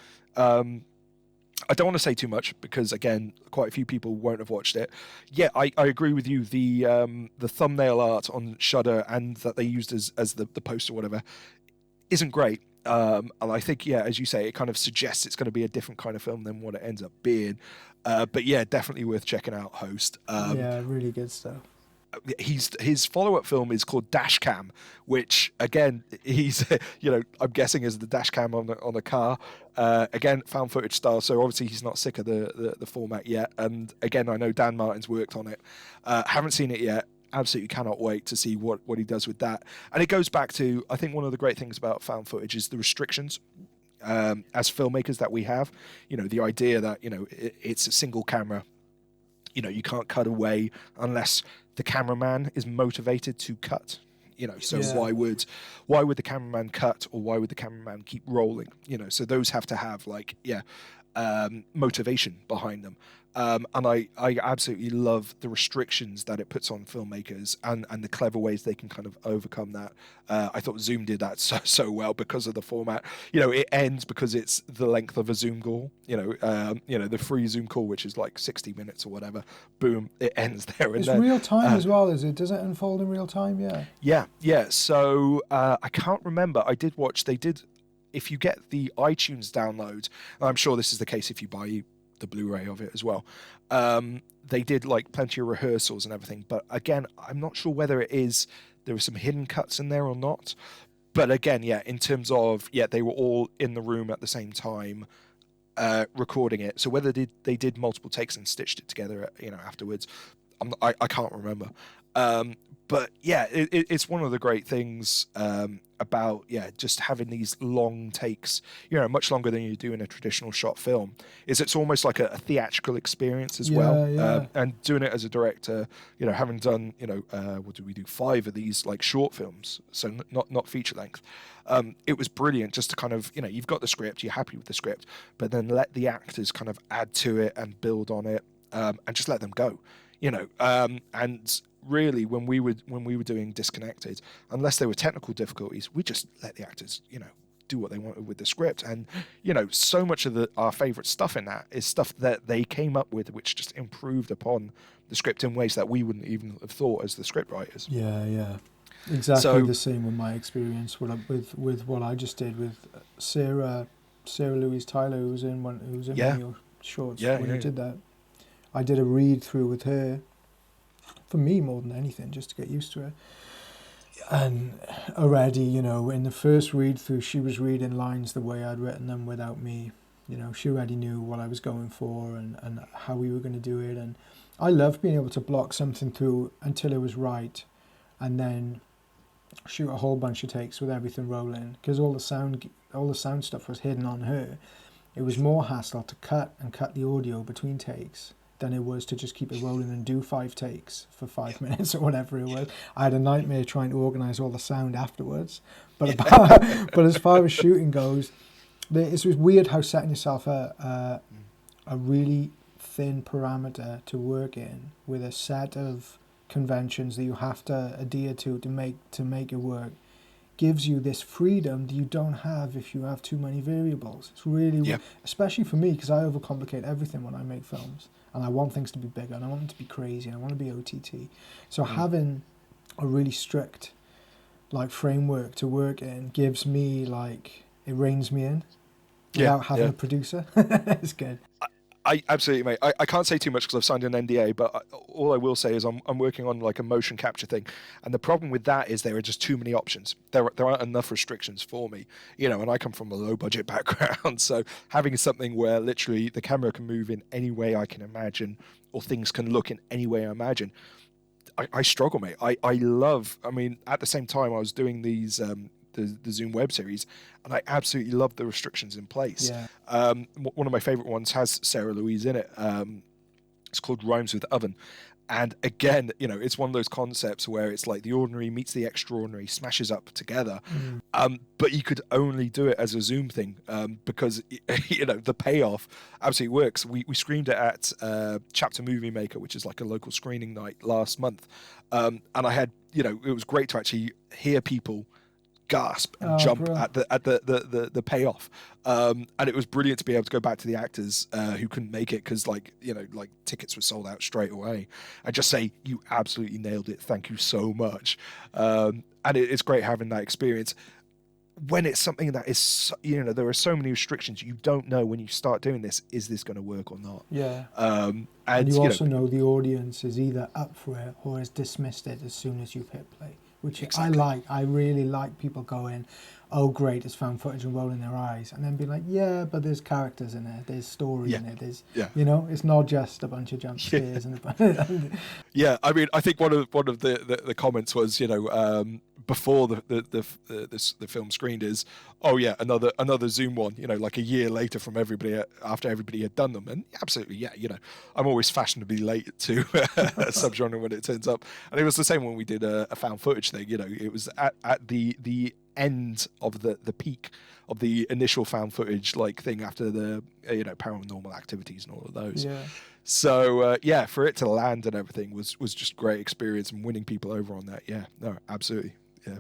I don't want to say too much because, again, quite a few people won't have watched it. Yeah, I agree with you. The thumbnail art on Shudder and that they used as the poster or whatever isn't great. And I think, as you say, it kind of suggests it's going to be a different kind of film than what it ends up being. But yeah, definitely worth checking out, Host.
Really good stuff.
His follow-up film is called Dashcam, which again he's I'm guessing is the dash cam on a car, again found footage style, so obviously he's not sick of the format yet. And again, I know Dan Martin's worked on it. Haven't seen it yet. Absolutely cannot wait to see what he does with that. And it goes back to, I think one of the great things about found footage is the restrictions as filmmakers that we have. The idea that it's a single camera. You can't cut away unless the cameraman is motivated to cut. So why would the cameraman cut, or why would the cameraman keep rolling? So those have to have motivation behind them. And I absolutely love the restrictions that it puts on filmmakers and the clever ways they can kind of overcome that. I thought Zoom did that so well because of the format. It ends because it's the length of a Zoom call. The free Zoom call, which is like 60 minutes or whatever. Boom, it ends there.
It's real time as well, is it? Does it unfold in real time? Yeah.
Yeah. So I can't remember. They did. If you get the iTunes download, and I'm sure this is the case if you buy the Blu-ray of it as well, they did like plenty of rehearsals and everything, but again, I'm not sure whether there were some hidden cuts in there or not. But again, in terms of they were all in the room at the same time recording it, so whether they did multiple takes and stitched it together afterwards, I can't remember. But it's one of the great things about just having these long takes, much longer than you do in a traditional shot film. It's almost like a theatrical experience as well. And doing it as a director, having done what did we do, 5 of these like short films, so not feature length. It was brilliant just to kind of you've got the script, you're happy with the script, but then let the actors kind of add to it and build on it, and just let them go. And really, when we were doing Disconnected, unless there were technical difficulties, we just let the actors, do what they wanted with the script. And so much of our favorite stuff in that is stuff that they came up with, which just improved upon the script in ways that we wouldn't even have thought as the script writers.
Yeah. Exactly
So
the same with my experience with what I just did with Sarah Louise Tyler, who was in one of your shorts when you did that. I did a read through with her, for me more than anything, just to get used to it. And already, in the first read through, she was reading lines the way I'd written them without me. She already knew what I was going for and how we were going to do it. And I loved being able to block something through until it was right, and then shoot a whole bunch of takes with everything rolling, because all the sound stuff was hidden on her. It was more hassle to cut the audio between takes than it was to just keep it rolling and do 5 takes for 5 minutes or whatever it was. I had a nightmare trying to organise all the sound afterwards. But but as far as shooting goes, it's weird how setting yourself a really thin parameter to work in with a set of conventions that you have to adhere to make it work gives you this freedom that you don't have if you have too many variables. It's really, especially for me, because I overcomplicate everything when I make films, and I want things to be bigger, and I want them to be crazy, and I want to be OTT. So having a really strict framework to work in gives me it reins me in without having a producer. It's good.
I absolutely, mate. I can't say too much because I've signed an NDA, but all I will say is I'm working on a motion capture thing, and the problem with that is there are just too many options. There aren't enough restrictions for me, and I come from a low budget background, so having something where literally the camera can move in any way I can imagine, or things can look in any way I imagine, I struggle, mate. I love. I mean, at the same time, I was doing these. The Zoom web series, and I absolutely love the restrictions in place. One of my favorite ones has Sarah Louise in it. It's called Rhymes with Oven, and again, it's one of those concepts where it's like the ordinary meets the extraordinary, smashes up together. But you could only do it as a Zoom thing because the payoff absolutely works. We screened it at Chapter Movie Maker, which is like a local screening night last month, and I had it was great to actually hear people gasp and jump
bro.
at the payoff, and it was brilliant to be able to go back to the actors who couldn't make it because tickets were sold out straight away, and just say, you absolutely nailed it, thank you so much. And it's great having that experience when it's something that is there are so many restrictions. You don't know when you start doing this, is this going to work or not?
And you also know the audience is either up for it or has dismissed it as soon as you've hit play, which I really like people going, oh great, it's found footage, and rolling their eyes, and then be like, yeah, but there's characters in it, there's story in it, there's it's not just a bunch of jump scares and
I mean, I think one of the comments was before the film screened is, oh yeah, another Zoom one, like a year later from everybody, after everybody had done them. And absolutely, I'm always fashionably late to a subgenre when it turns up. And it was the same when we did a found footage thing. It was at the end of the peak of the initial found footage thing after the Paranormal Activities and all of those. So for it to land and everything was just great experience, and winning people over on that. Absolutely.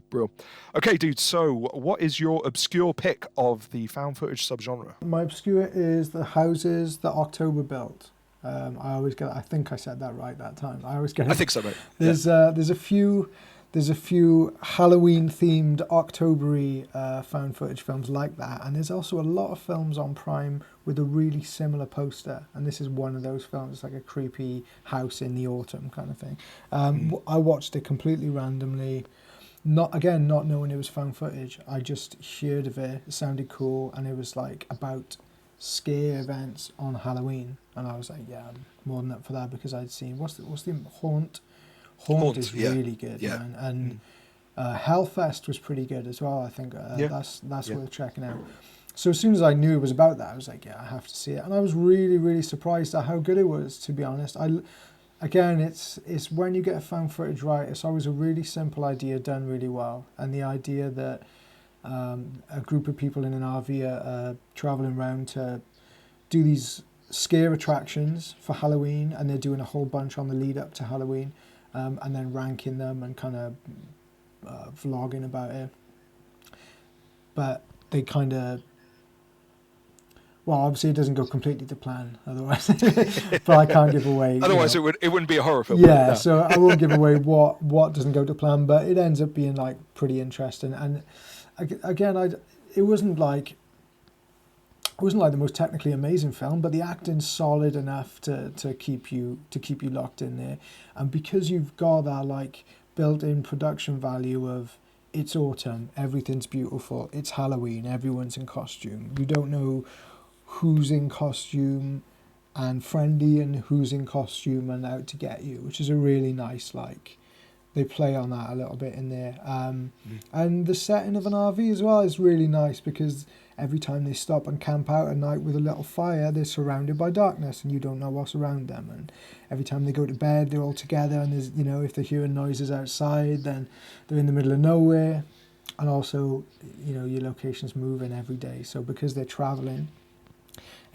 Bro. Okay, dude, so what is your obscure pick of the found footage subgenre?
My obscure is the houses that October built. I think I said that right that time. I think
so, mate.
There's a few Halloween themed October-y found footage films like that, and there's also a lot of films on Prime with a really similar poster, and this is one of those films. It's like a creepy house in the autumn kind of thing. I watched it completely randomly, not knowing it was found footage. I just heard of it, it sounded cool, and it was about scare events on Halloween, and I was like, yeah, I'm more than up for that, because I'd seen what's the Haunt is really good, man. And Hellfest was pretty good as well. I think that's worth checking out. So as soon as I knew it was about that, I was like, yeah, I have to see it. And I was really, really surprised at how good it was, to be honest. It's when you get a found footage right, it's always a really simple idea done really well. And the idea that a group of people in an RV are traveling around to do these scare attractions for Halloween, and they're doing a whole bunch on the lead up to Halloween. And then ranking them and kind of vlogging about it. But they kind of, well, obviously it doesn't go completely to plan, otherwise, but I can't give away.
Otherwise, it wouldn't be a horror film.
Yeah,
No.
so I won't give away what doesn't go to plan, but it ends up being like pretty interesting. And again, it wasn't like the most technically amazing film, but the acting's solid enough to keep you locked in there. And because you've got that like built-in production value of it's autumn, everything's beautiful, it's Halloween, everyone's in costume. You don't know who's in costume and friendly and who's in costume and out to get you, which is a really nice, like, they play on that a little bit in there. And the setting of an RV as well is really nice, because every time they stop and camp out at night with a little fire, they're surrounded by darkness and you don't know what's around them. And every time they go to bed, they're all together, and there's, if they're hearing noises outside, then they're in the middle of nowhere. And also, your location's moving every day. So because they're traveling,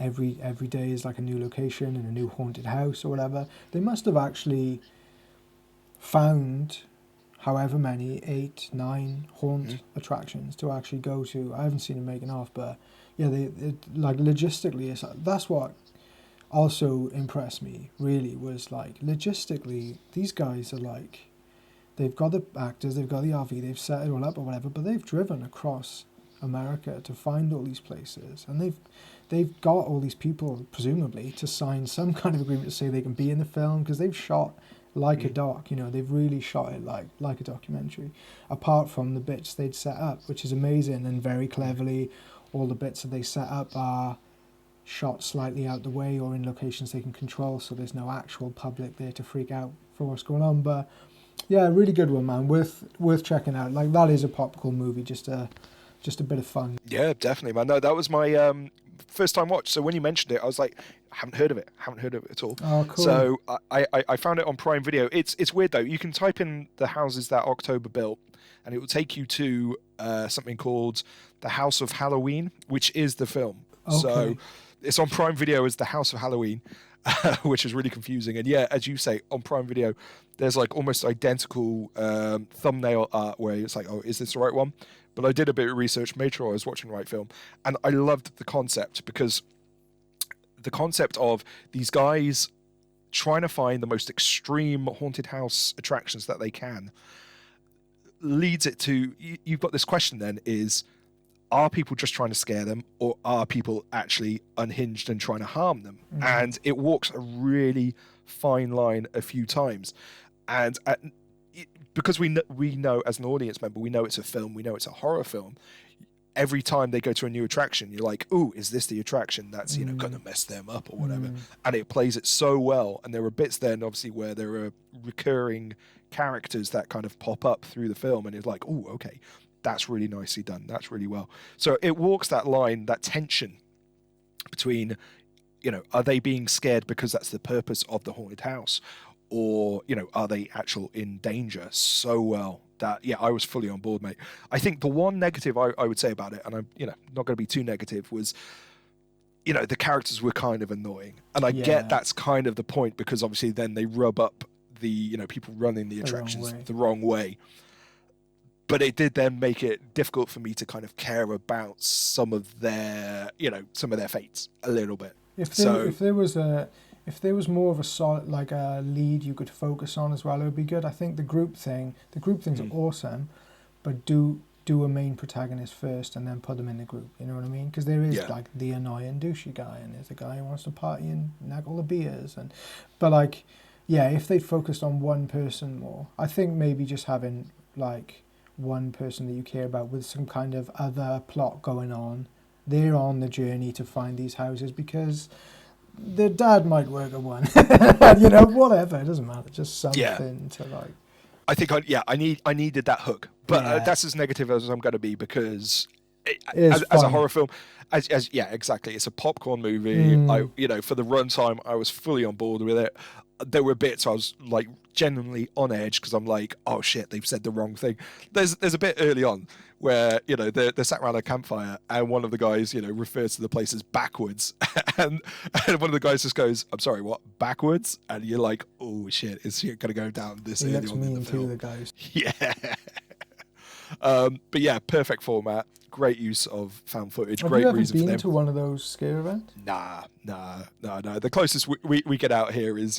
every day is like a new location and a new haunted house or whatever. They must have actually found however many, 8, 9 haunt attractions to actually go to. I haven't seen them making off, but yeah, they like logistically, that's what also impressed me really, was like logistically, these guys are like, they've got the actors, they've got the RV, they've set it all up or whatever, but they've driven across America to find all these places, and they've got all these people presumably to sign some kind of agreement to say they can be in the film, because they've shot like a doc, they've really shot it like a documentary, apart from the bits they'd set up, which is amazing and very cleverly. All the bits that they set up are shot slightly out the way or in locations they can control, so there's no actual public there to freak out for what's going on. But yeah, really good one, man, worth checking out. Like, that is a popcorn movie, just a bit of fun.
Yeah, definitely, man. No, that was my first time watch. So when you mentioned it, I was like, haven't heard of it at all.
Oh, cool.
So I found it on Prime Video. It's weird though. You can type in the houses that October built, and it will take you to something called The House of Halloween, which is the film.
Okay.
So it's on Prime Video as The House of Halloween, which is really confusing. And yeah, as you say, on Prime Video, there's like almost identical thumbnail art where it's like, oh, is this the right one? But I did a bit of research, made sure I was watching the right film, and I loved the concept, because the concept of these guys trying to find the most extreme haunted house attractions that they can leads it to, you've got this question then, is, are people just trying to scare them, or are people actually unhinged and trying to harm them? And it walks a really fine line a few times. And because we know as an audience member, we know it's a film, we know it's a horror film, every time they go to a new attraction, you're like, ooh, is this the attraction that's, going to mess them up or whatever? And it plays it so well. And there are bits then, obviously, where there are recurring characters that kind of pop up through the film, and it's like, ooh, okay, that's really nicely done. That's really well. So it walks that line, that tension between, are they being scared because that's the purpose of the haunted house? Or, are they actual in danger so well that, yeah, I was fully on board, mate. I think the one negative I would say about it, and I'm, not going to be too negative, was, the characters were kind of annoying. And I get that's kind of the point, because obviously then they rub up the, people running the attractions the wrong way. But it did then make it difficult for me to kind of care about some of their fates a little bit.
If there was more of a solid, like a lead you could focus on as well, it would be good. I think the group things are awesome, but do a main protagonist first and then put them in the group. You know what I mean? Because there is like the annoying douchey guy, and there's a guy who wants to party and nag all the beers, but like, yeah, if they focused on one person more, I think maybe just having like one person that you care about with some kind of other plot going on, they're on the journey to find these houses, because their dad might work at one, whatever, it doesn't matter, just something to like.
I think I needed that hook, but that's as negative as I'm going to be, because as a horror film, as exactly, it's a popcorn movie. For the runtime, I was fully on board with it. There were bits I was like genuinely on edge, because I'm like, oh shit, they've said the wrong thing. There's a bit early on where they're sat around a campfire, and one of the guys refers to the place as backwards, and one of the guys just goes, I'm sorry, what, backwards? And you're like, oh shit, is it gonna go down this early on in the film?
The guys.
Yeah. But yeah, perfect format, great use of found footage.
Have
Great
you ever
reason for
been
them.
to one of those scare events?
Nah. The closest we get out here is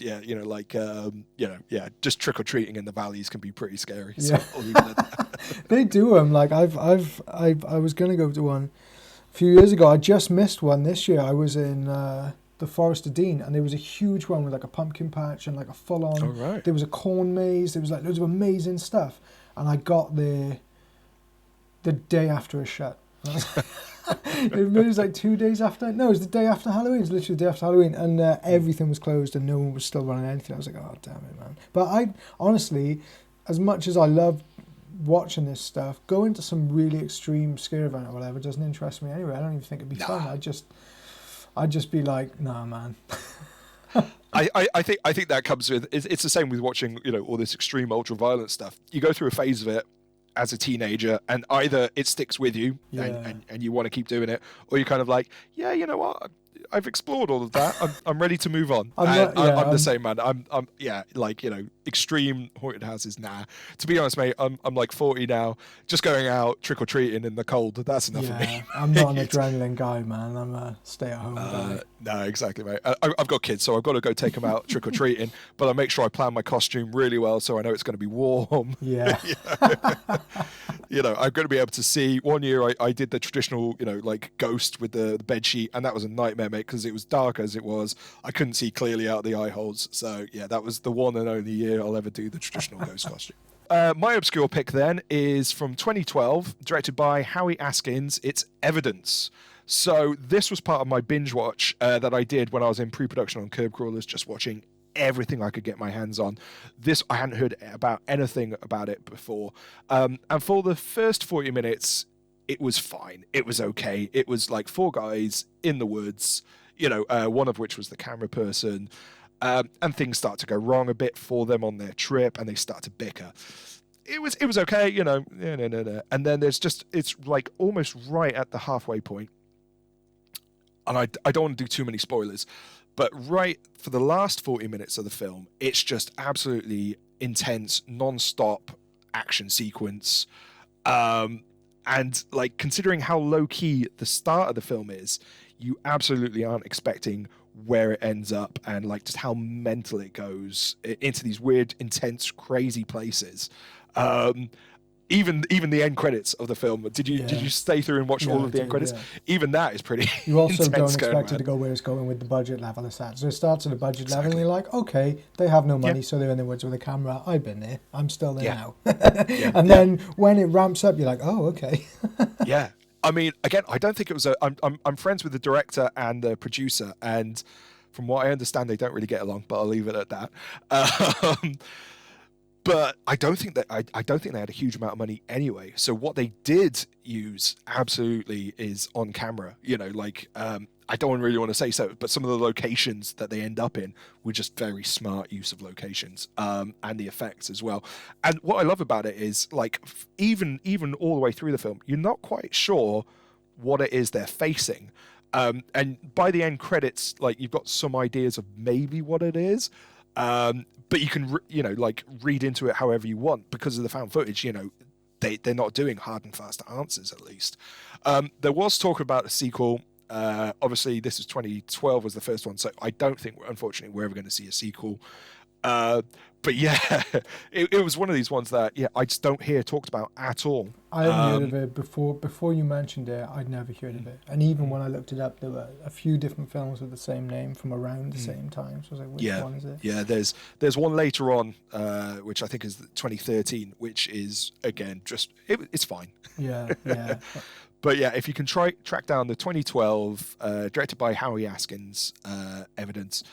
just trick or treating in the valleys can be pretty scary. So
Yeah.
I'll leave it at that.
They do them. Like I was gonna go to one a few years ago. I just missed one this year. I was in the Forest of Dean, and there was a huge one with like a pumpkin patch and like a full on.
Oh, right.
There was a corn maze. There was like loads of amazing stuff, and I got there the day after it shut. It was like 2 days after. No, it was the day after Halloween. It was literally the day after Halloween, and everything was closed, and no one was still running anything. I was like, oh damn it, man. But I honestly, as much as I love watching this stuff, going to some really extreme scare event or whatever doesn't interest me anyway. I don't even think it'd be fun. I'd just be like, nah, man.
I think that comes with it's the same with watching all this extreme ultra violent stuff. You go through a phase of it as a teenager, and either it sticks with you and you want to keep doing it, or you're kind of like, yeah, you know what, I've explored all of that. I'm ready to move on. I'm the same, man. I'm extreme haunted houses. Nah. To be honest, mate, I'm like 40 now. Just going out trick or treating in the cold, that's enough for me.
I'm not an adrenaline guy, man. I'm a stay at home guy.
No, exactly, mate. I've got kids, so I've got to go take them out trick or treating. But I make sure I plan my costume really well, so I know it's going to be warm.
Yeah.
I'm going to be able to see. One year I did the traditional, like ghost with the bed sheet, and that was a nightmare, mate, because it was dark as it was. I couldn't see clearly out the eye holes. So yeah, that was the one and only year I'll ever do the traditional ghost costume. My obscure pick then is from 2012, directed by Howie Askins. It's Evidence. So this was part of my binge watch that I did when I was in pre-production on Curb Crawlers, just watching everything I could get my hands on. This, I hadn't heard about anything about it before. And for the first 40 minutes, it was fine. It was okay. It was like four guys in the woods, one of which was the camera person. And things start to go wrong a bit for them on their trip, and they start to bicker. It was okay, no. And then it's like almost right at the halfway point. And I don't want to do too many spoilers, but right for the last 40 minutes of the film, it's just absolutely intense, non-stop action sequence. And like, considering how low-key the start of the film is, you absolutely aren't expecting where it ends up, and like just how mental it goes into these weird, intense, crazy places. Even the end credits of the film. Did you stay through and watch all of the end credits? Yeah. Even that is pretty.
You also don't expect it to go where it's going with the budget level it's at. So it starts at a budget level, and you're like, okay, they have no money, so they're in the woods with a camera. I've been there. I'm still there now. And then when it ramps up, you're like, oh, okay.
Yeah. I mean, again, I don't think it was I'm friends with the director and the producer, and from what I understand, they don't really get along. But I'll leave it at that. But I don't think they had a huge amount of money anyway. So what they did use absolutely is on camera. I don't really want to say so, but some of the locations that they end up in were just very smart use of locations, and the effects as well. And what I love about it is, like, even all the way through the film, you're not quite sure what it is they're facing. And by the end credits, like, you've got some ideas of maybe what it is. But you can, read into it however you want because of the found footage. They're not doing hard and fast answers, at least. There was talk about a sequel. Obviously, this is 2012 was the first one, so I don't think, unfortunately, we're ever going to see a sequel. But yeah, it was one of these ones that, I just don't hear talked about at all.
I hadn't heard of it before you mentioned it. I'd never heard of it. And even when I looked it up, there were a few different films with the same name from around the same time. So I was like, which one is it?
Yeah, there's one later on, which I think is 2013, which is, again, just, it's fine.
Yeah.
But yeah, if you can track down the 2012, directed by Howie Askins, Evidence,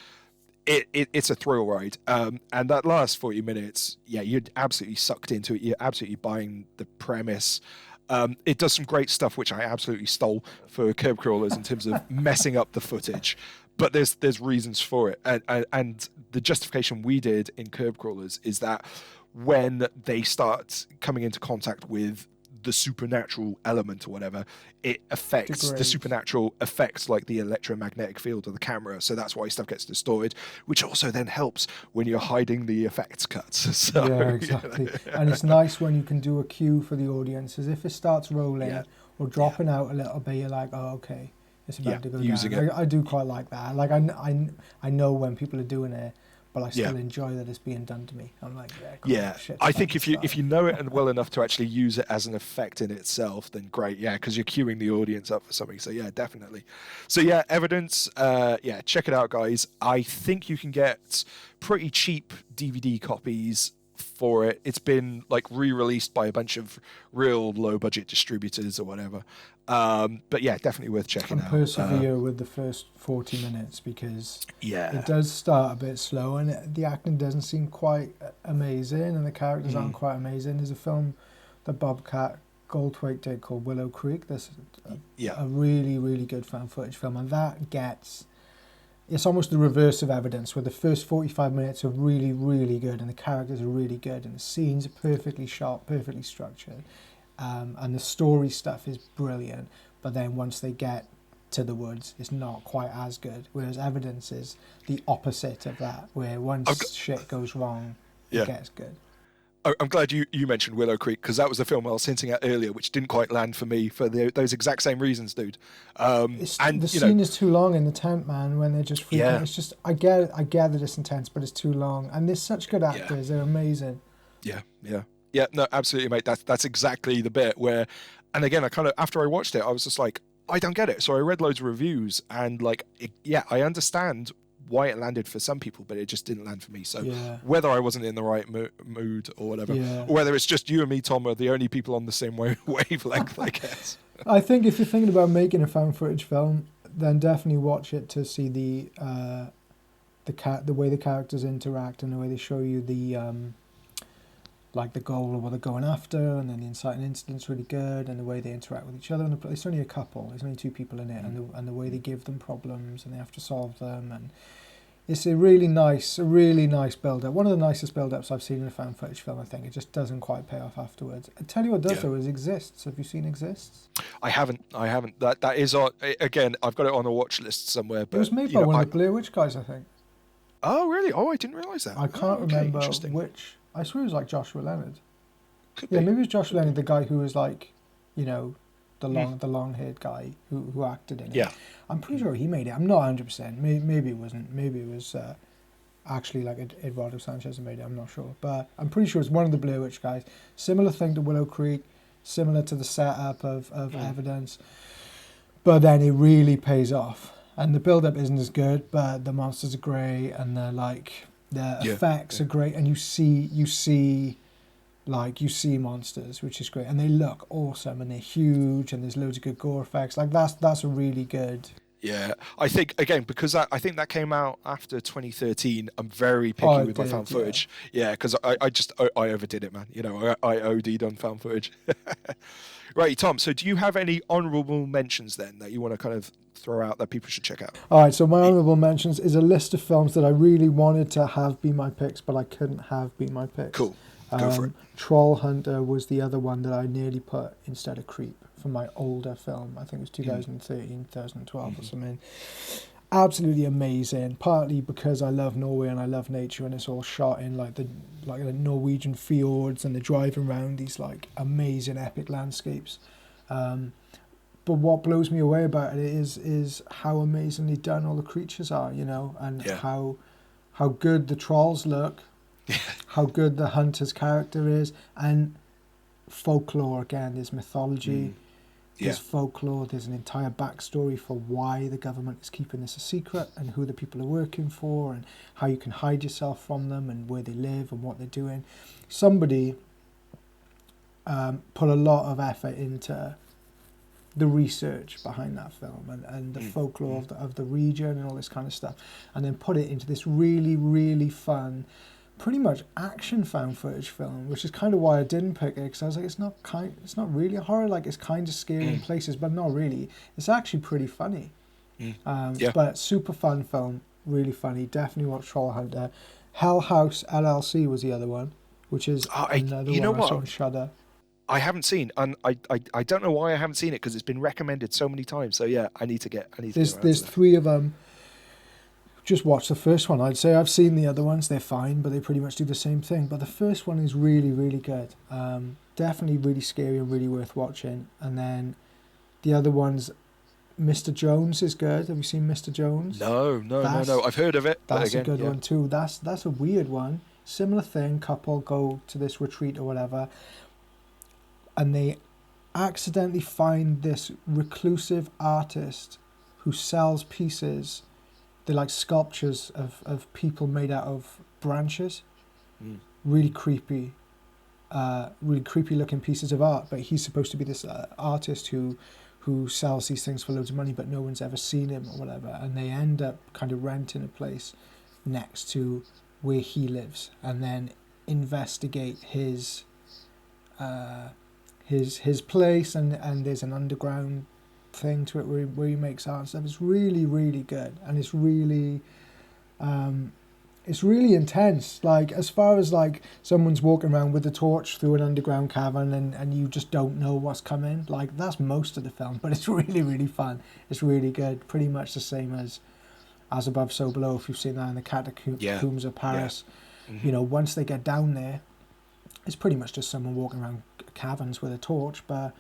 it's a thrill ride. And that last 40 minutes, you're absolutely sucked into it. You're absolutely buying the premise. It does some great stuff, which I absolutely stole for Curb Crawlers in terms of messing up the footage. But there's reasons for it. And the justification we did in Curb Crawlers is that when they start coming into contact with the supernatural element or whatever, it affects the supernatural affects like the electromagnetic field of the camera, so that's why stuff gets distorted, which also then helps when you're hiding the effects cuts. So,
yeah, exactly. And it's nice when you can do a cue for the audience, as if it starts rolling, or dropping out a little bit, you're like, oh, okay, it's
Yeah,
about to go
using
down.
it.
I do quite like that. Like I know when people are doing it, but I still
Yeah.
enjoy that it's being done to me. I'm like, yeah, cool,
Yeah,
shit's
I
about
think
to
if
start.
you know it and well enough to actually use it as an effect in itself, then great. Yeah, because you're queuing the audience up for something. So yeah, definitely. So yeah, Evidence. Yeah, check it out, guys. I think you can get pretty cheap DVD copies for it. It's been like re-released by a bunch of real low-budget distributors or whatever. But yeah, definitely worth checking
And
out.
persevere with the first 40 minutes because it
Yeah.
does start a bit slow and the acting doesn't seem quite amazing and the characters aren't quite amazing. There's a film that Bobcat Goldthwait did called Willow Creek. That's
Yeah.
a really, really good found footage film, and that gets... It's almost the reverse of Evidence, where the first 45 minutes are really, really good and the characters are really good and the scenes are perfectly shot, perfectly structured, and the story stuff is brilliant. But then once they get to the woods, it's not quite as good. Whereas Evidence is the opposite of that, where once shit goes wrong,
Yeah.
it gets good.
I'm glad you mentioned Willow Creek because that was the film I was hinting at earlier, which didn't quite land for me for those exact same reasons, dude. And
The scene is too long in the tent, man, when they're just freaking.
Yeah.
It's just, I get that it's intense, but it's too long. And there's such good actors, they're amazing.
Yeah. No, absolutely, mate. That's exactly the bit where, and again, I kind of after I watched it, I was just like, I don't get it. So I read loads of reviews, and like, I understand why it landed for some people, but it just didn't land for me. So whether I wasn't in the right mood or whatever, or whether it's just you and me, Tom, are the only people on the same wavelength, I guess.
I think if you're thinking about making a found footage film, then definitely watch it to see the way the characters interact and the way they show you the like the goal of what they're going after, and then the inciting incident's really good, and the way they interact with each other. And it's only a couple; there's only two people in it, and the way they give them problems and they have to solve them, and it's a really nice build-up. One of the nicest build-ups I've seen in a found footage film. I think it just doesn't quite pay off afterwards. I tell you what does though is Exists. Have you seen Exists?
I haven't. That is on again. I've got it on a watch list somewhere. But
it was made by one of the Blair Witch guys, I think.
Oh really? Oh, I didn't realise that.
I can't remember which. I swear it was like Joshua Leonard. Maybe it was Joshua Leonard, the guy who was like, the long-haired guy who acted in it.
Yeah.
I'm pretty sure he made it. I'm not 100%. Maybe it wasn't. Maybe it was actually like Eduardo Sanchez who made it. I'm not sure. But I'm pretty sure it's one of the Blair Witch guys. Similar thing to Willow Creek. Similar to the setup of Evidence. But then it really pays off. And the build-up isn't as good, but the monsters are great, and the effects are great, and you see monsters, which is great, and they look awesome, and they're huge, and there's loads of good gore effects. Like that's a really good.
Yeah, I think again because I think that came out after 2013. I'm very picky with my found footage. Yeah, because I overdid it, man. I OD'd on found footage. Right, Tom. So do you have any honourable mentions then that you want to kind of throw out that people should check out?
All right, so my honourable mentions is a list of films that I really wanted to have be my picks, but I couldn't have be my picks.
Cool. Go for it.
Troll Hunter was the other one that I nearly put instead of Creep for my older film. I think it was 2013, 2012 or something. Absolutely amazing, partly because I love Norway and I love nature, and it's all shot in like the Norwegian fjords, and they're driving around these like amazing epic landscapes. But what blows me away about it is how amazingly done all the creatures are, and how good the trolls look, how good the hunter's character is, and folklore again. There's mythology. There's folklore, there's an entire backstory for why the government is keeping this a secret, and who the people are working for, and how you can hide yourself from them, and where they live and what they're doing. Somebody put a lot of effort into the research behind that film and the folklore of the region and all this kind of stuff, and then put it into this really, really fun, pretty much action found footage film, which is kind of why I didn't pick it, because I was like, it's not really a horror, like it's kind of scary in places, but not really. It's actually pretty funny. But super fun film, really funny. Definitely watch Troll Hunter. Hell House LLC was the other one, which is another one I saw on Shudder.
I haven't seen, and I don't know why I haven't seen it, because it's been recommended so many times. So yeah, I need to get.
There's three of them. Just watch the first one. I'd say I've seen the other ones, they're fine, but they pretty much do the same thing. But the first one is really, really good. Definitely really scary and really worth watching. And then The other one's Mr. Jones is good. Have you seen Mr. Jones?
No. I've heard of it, but
That's a
again,
good
yeah.
one too. That's a weird one. Similar thing. Couple go to this retreat or whatever, and they accidentally find this reclusive artist who sells pieces. They're like sculptures of people made out of branches. Really creepy. Really creepy looking pieces of art, but he's supposed to be this artist who sells these things for loads of money, but no one's ever seen him or whatever, and they end up kind of renting a place next to where he lives, and then investigate his place, and there's an underground thing to it where he makes art and stuff. It's really, really good, and it's really intense. Like, as far as like someone's walking around with a torch through an underground cavern and you just don't know what's coming, like, that's most of the film, but it's really, really fun. It's really good. Pretty much the same as Above, So Below, if you've seen that in the catacombs of Paris.
Yeah.
You know, once they get down there, it's pretty much just someone walking around caverns with a torch, but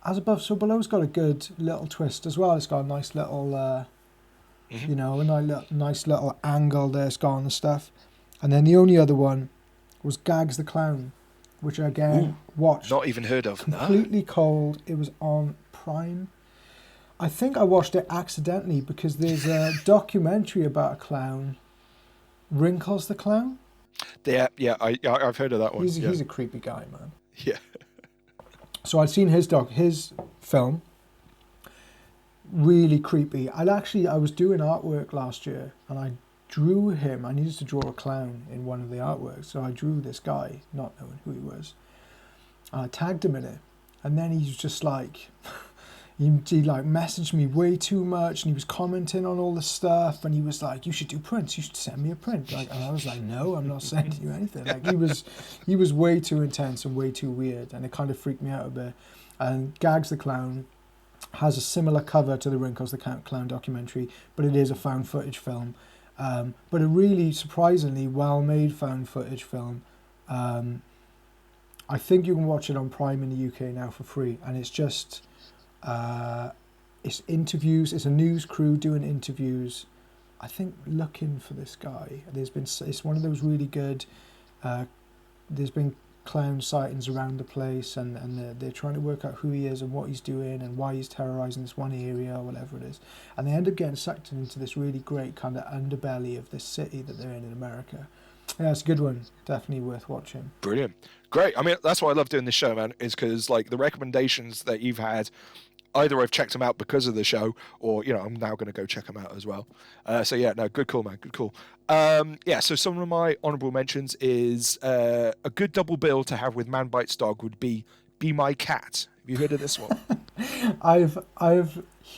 As Above, So Below's got a good little twist as well. It's got a nice little you know, a nice little angle there it's got on the stuff. And then the only other one was Gags the Clown, which I again watched.
Not even heard of.
Completely cold. It was on Prime. I think I watched it accidentally because there's a documentary about a clown, Wrinkles the Clown.
Yeah, I've heard of that one.
He's a creepy guy, man.
Yeah.
So I'd seen his film. Really creepy. I was doing artwork last year, and I drew him. I needed to draw a clown in one of the artworks, so I drew this guy, not knowing who he was. I tagged him in it, and then he's just like, he like messaged me way too much, and he was commenting on all the stuff, and he was like, "You should do prints. You should send me a print." Like, and I was like, "No, I'm not sending you anything." Like, he was way too intense and way too weird, and it kind of freaked me out a bit. And Gags the Clown has a similar cover to the Wrinkles the Clown documentary, but it is a found footage film. But a really surprisingly well-made found footage film. I think you can watch it on Prime in the UK now for free, and it's just it's interviews. It's a news crew doing interviews. I think looking for this guy. It's one of those really good. There's been clown sightings around the place, and they're trying to work out who he is and what he's doing and why he's terrorizing this one area or whatever it is, and they end up getting sucked into this really great kind of underbelly of this city that they're in America. Yeah, it's a good one. Definitely worth watching.
Brilliant. Great. I mean, that's why I love doing this show, man, is because like the recommendations that you've had, either I've checked them out because of the show, or, you know, I'm now going to go check them out as well. So yeah, no, good call, man. Good call. Yeah, so some of my honourable mentions is a good double bill to have with Man Bites Dog would be My Cat. Have you heard of this one?
I've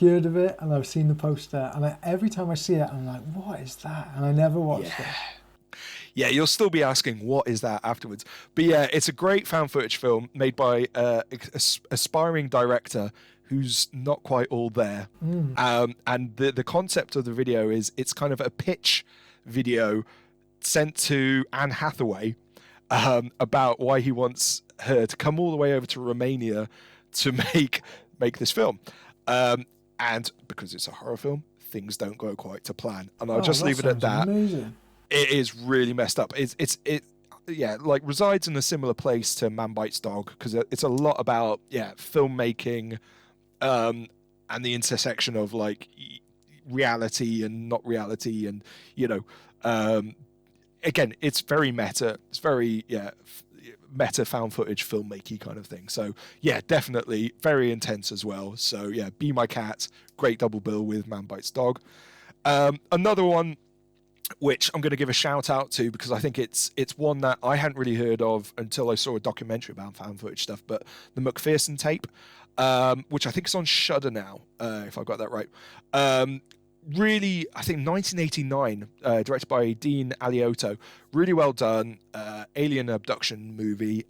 heard of it, and I've seen the poster, and every time I see it, I'm like, what is that? And I never watched it.
Yeah, you'll still be asking, what is that afterwards? But yeah, it's a great found footage film made by an aspiring director who's not quite all there. And the concept of the video is it's kind of a pitch video sent to Anne Hathaway about why he wants her to come all the way over to Romania to make this film. And because it's a horror film, things don't go quite to plan. And I'll just leave it at that.
Amazing.
It is really messed up. It like resides in a similar place to Man Bites Dog, because it's a lot about filmmaking and the intersection of like reality and not reality, and you know, again, it's very meta. It's very meta found footage filmmaking kind of thing. So yeah, definitely very intense as well. So yeah, Be My Cat, great double bill with Man Bites Dog. Another one which I'm going to give a shout out to because I think it's one that I hadn't really heard of until I saw a documentary about found footage stuff, but the McPherson tape, which I think is on Shudder now, if I got that right. Really, I think 1989, directed by Dean Aliotto. Really well done. Alien abduction movie.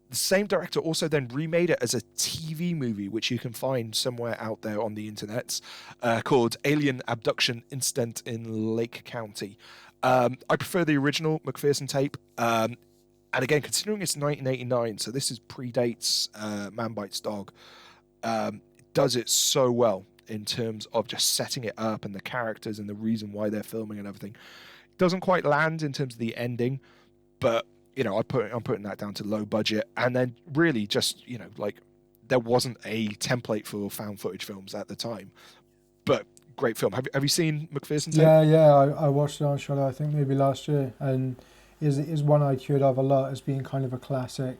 The same director also then remade it as a TV movie, which you can find somewhere out there on the internet, called Alien Abduction Incident in Lake County. I prefer the original McPherson tape. And again, considering it's 1989, so this is predates Man Bites Dog, does it so well in terms of just setting it up and the characters and the reason why they're filming and everything. It doesn't quite land in terms of the ending, but I'm putting that down to low budget, and then really just like there wasn't a template for found footage films at the time, but great film. Have you seen McPherson Tape?
Yeah. I watched it on Shutter, I think maybe last year, and is one I'd heard of a lot as being kind of a classic.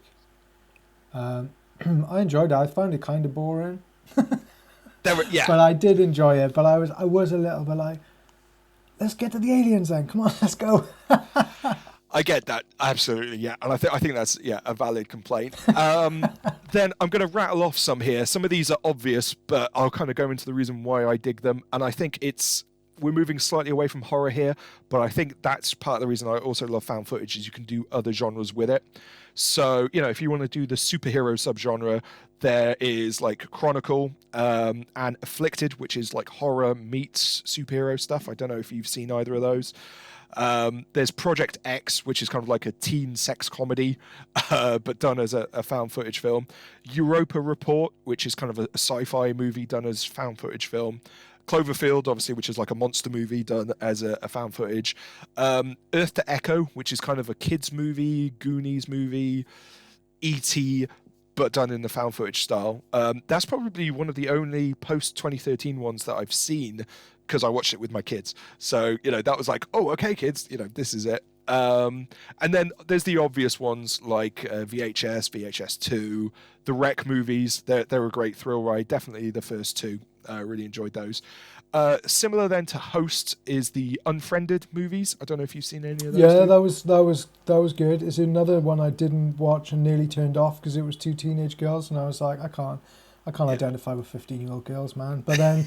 I enjoyed it. I found it kind of boring.
Yeah.
But I did enjoy it. But I was a little bit like, let's get to the aliens then. Come on, let's go.
I get that, absolutely, yeah, and I think that's a valid complaint. Then I'm going to rattle off some here. Some of these are obvious, but I'll kind of go into the reason why I dig them. And I think we're moving slightly away from horror here, but I think that's part of the reason I also love found footage is you can do other genres with it. So if you want to do the superhero subgenre, there is like Chronicle and Afflicted, which is like horror meets superhero stuff. I don't know if you've seen either of those. There's Project X, which is kind of like a teen sex comedy, but done as a found footage film. Europa Report, which is kind of a sci-fi movie done as found footage film. Cloverfield, obviously, which is like a monster movie done as a found footage. Earth to Echo, which is kind of a kids movie, Goonies movie, E.T., but done in the found footage style. That's probably one of the only post-2013 ones that I've seen, because I watched it with my kids. So, that was like, oh, okay, kids, this is it. And then there's the obvious ones like VHS, VHS2, the Wreck movies. They're a great thrill ride. Definitely the first two. I really enjoyed those. Similar then to Host is the Unfriended movies. I don't know if you've seen any of those.
Yeah, that was good. It's another one I didn't watch and nearly turned off because it was two teenage girls, and I was like, I can't identify with 15-year-old girls, man. But then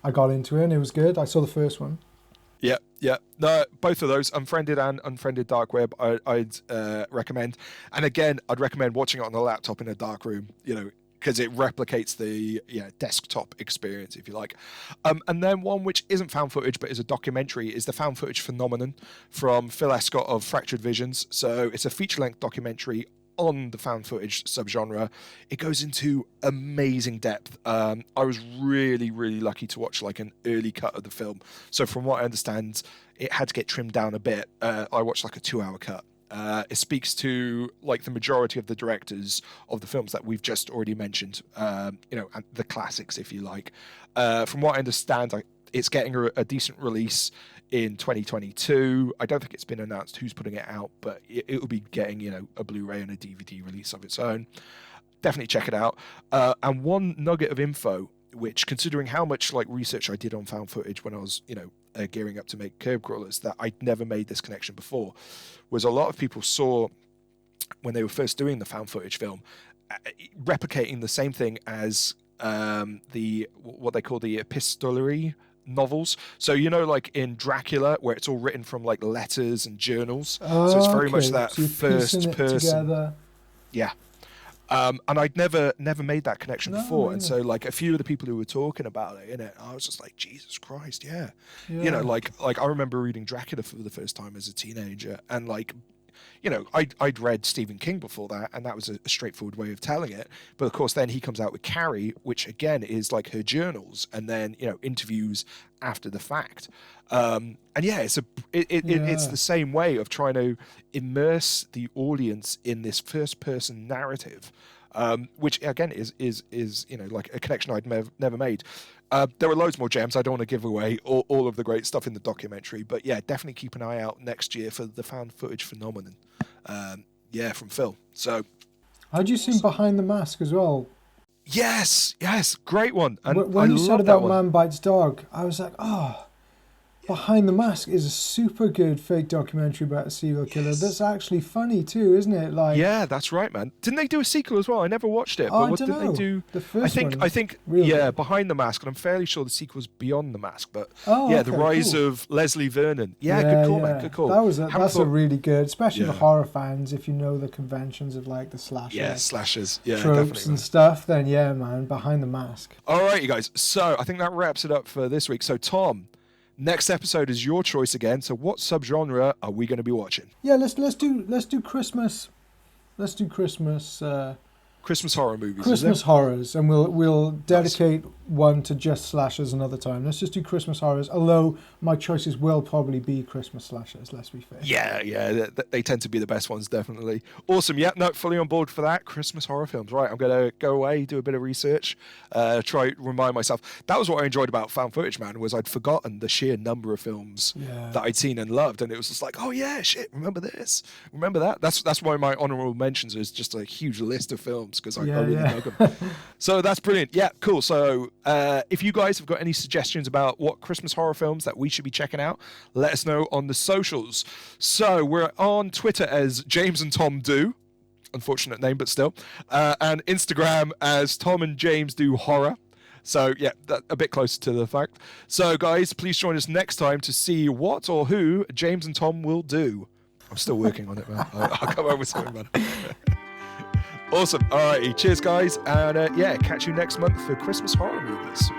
I got into it and it was good. I saw the first one.
Yeah. No, both of those, Unfriended and Unfriended Dark Web, I'd recommend. And again, I'd recommend watching it on the laptop in a dark room, because it replicates the desktop experience, if you like. And then one which isn't found footage but is a documentary is the Found Footage Phenomenon from Phil Escott of Fractured Visions. So it's a feature-length documentary on the found footage subgenre. It goes into amazing depth. I was really, really lucky to watch like an early cut of the film. So from what I understand, it had to get trimmed down a bit. I watched like a 2-hour cut. It speaks to like the majority of the directors of the films that we've just already mentioned, and the classics, if you like. From what I understand, it's getting a decent release in 2022. I don't think it's been announced who's putting it out, but it will be getting, a Blu-ray and a DVD release of its own. Definitely check it out. And one nugget of info, which, considering how much like research I did on found footage when I was, gearing up to make Curb Crawlers, that I'd never made this connection before, was a lot of people saw when they were first doing the found footage film, replicating the same thing as what they call the epistolary novels. So like in Dracula, where it's all written from like letters and journals. So it's very much that
so
first person.
Together.
Yeah. And I'd never made that connection before.
Either.
And so like a few of the people who were talking about it in it, I was just like, Jesus Christ, yeah. Like I remember reading Dracula for the first time as a teenager, and like, I'd read Stephen King before that, and that was a straightforward way of telling it. But of course, then he comes out with Carrie, which again is like her journals, and then interviews after the fact. And yeah, it's the same way of trying to immerse the audience in this first-person narrative, which again is like a connection I'd never made. There are loads more gems. I don't want to give away all of the great stuff in the documentary, but yeah, definitely keep an eye out next year for the Found Footage Phenomenon. From Phil. So,
how'd you seen Behind the Mask as well?
Yes, great one. And
when
I
you said
love that
about
one.
Man Bites Dog, I was like, Behind the Mask is a super good fake documentary about a serial killer. That's actually funny too, isn't it? Like,
yeah, that's right, man. Didn't they do a sequel as well? I never watched it.
Oh,
but what
I don't
did
know.
they do?
The first
I think
really good.
Behind the Mask, and I'm fairly sure the sequel's Beyond the Mask. But
the
The Rise of Leslie Vernon. Yeah, good call, man. Good call.
That's a really good, especially for horror fans. If you know the conventions of like the slasher,
slashers,
tropes
definitely,
and stuff, then yeah, man, Behind the Mask.
All right, you guys. So I think that wraps it up for this week. So Tom, next episode is your choice again. So what subgenre are we going to be watching?
Yeah, let's do Christmas. Let's do Christmas
Christmas horror movies.
Christmas
is it?
horrors, and we'll dedicate one to just slashers another time. Let's just do Christmas horrors, although my choices will probably be Christmas slashers, let's be fair.
Yeah, they tend to be the best ones, definitely. Awesome. Yeah, no, fully on board for that. Christmas horror films. Right, I'm going to go away, do a bit of research, try remind myself. That was what I enjoyed about Found Footage, man, was I'd forgotten the sheer number of films that I'd seen and loved, and it was just like, oh yeah, shit, remember this, remember that. That's why my honorable mentions is just a huge list of films, because I really dug them. So that's brilliant. Yeah, cool. So if you guys have got any suggestions about what Christmas horror films that we should be checking out, let us know on the socials. So we're on Twitter as James and Tom Do, unfortunate name, but still, and Instagram as Tom and James Do Horror. So yeah, a bit closer to the fact. So guys, please join us next time to see what or who James and Tom will do. I'm still working on it, man. I'll come up with something, man. Awesome. All righty. Cheers, guys. And yeah, catch you next month for Christmas horror movies.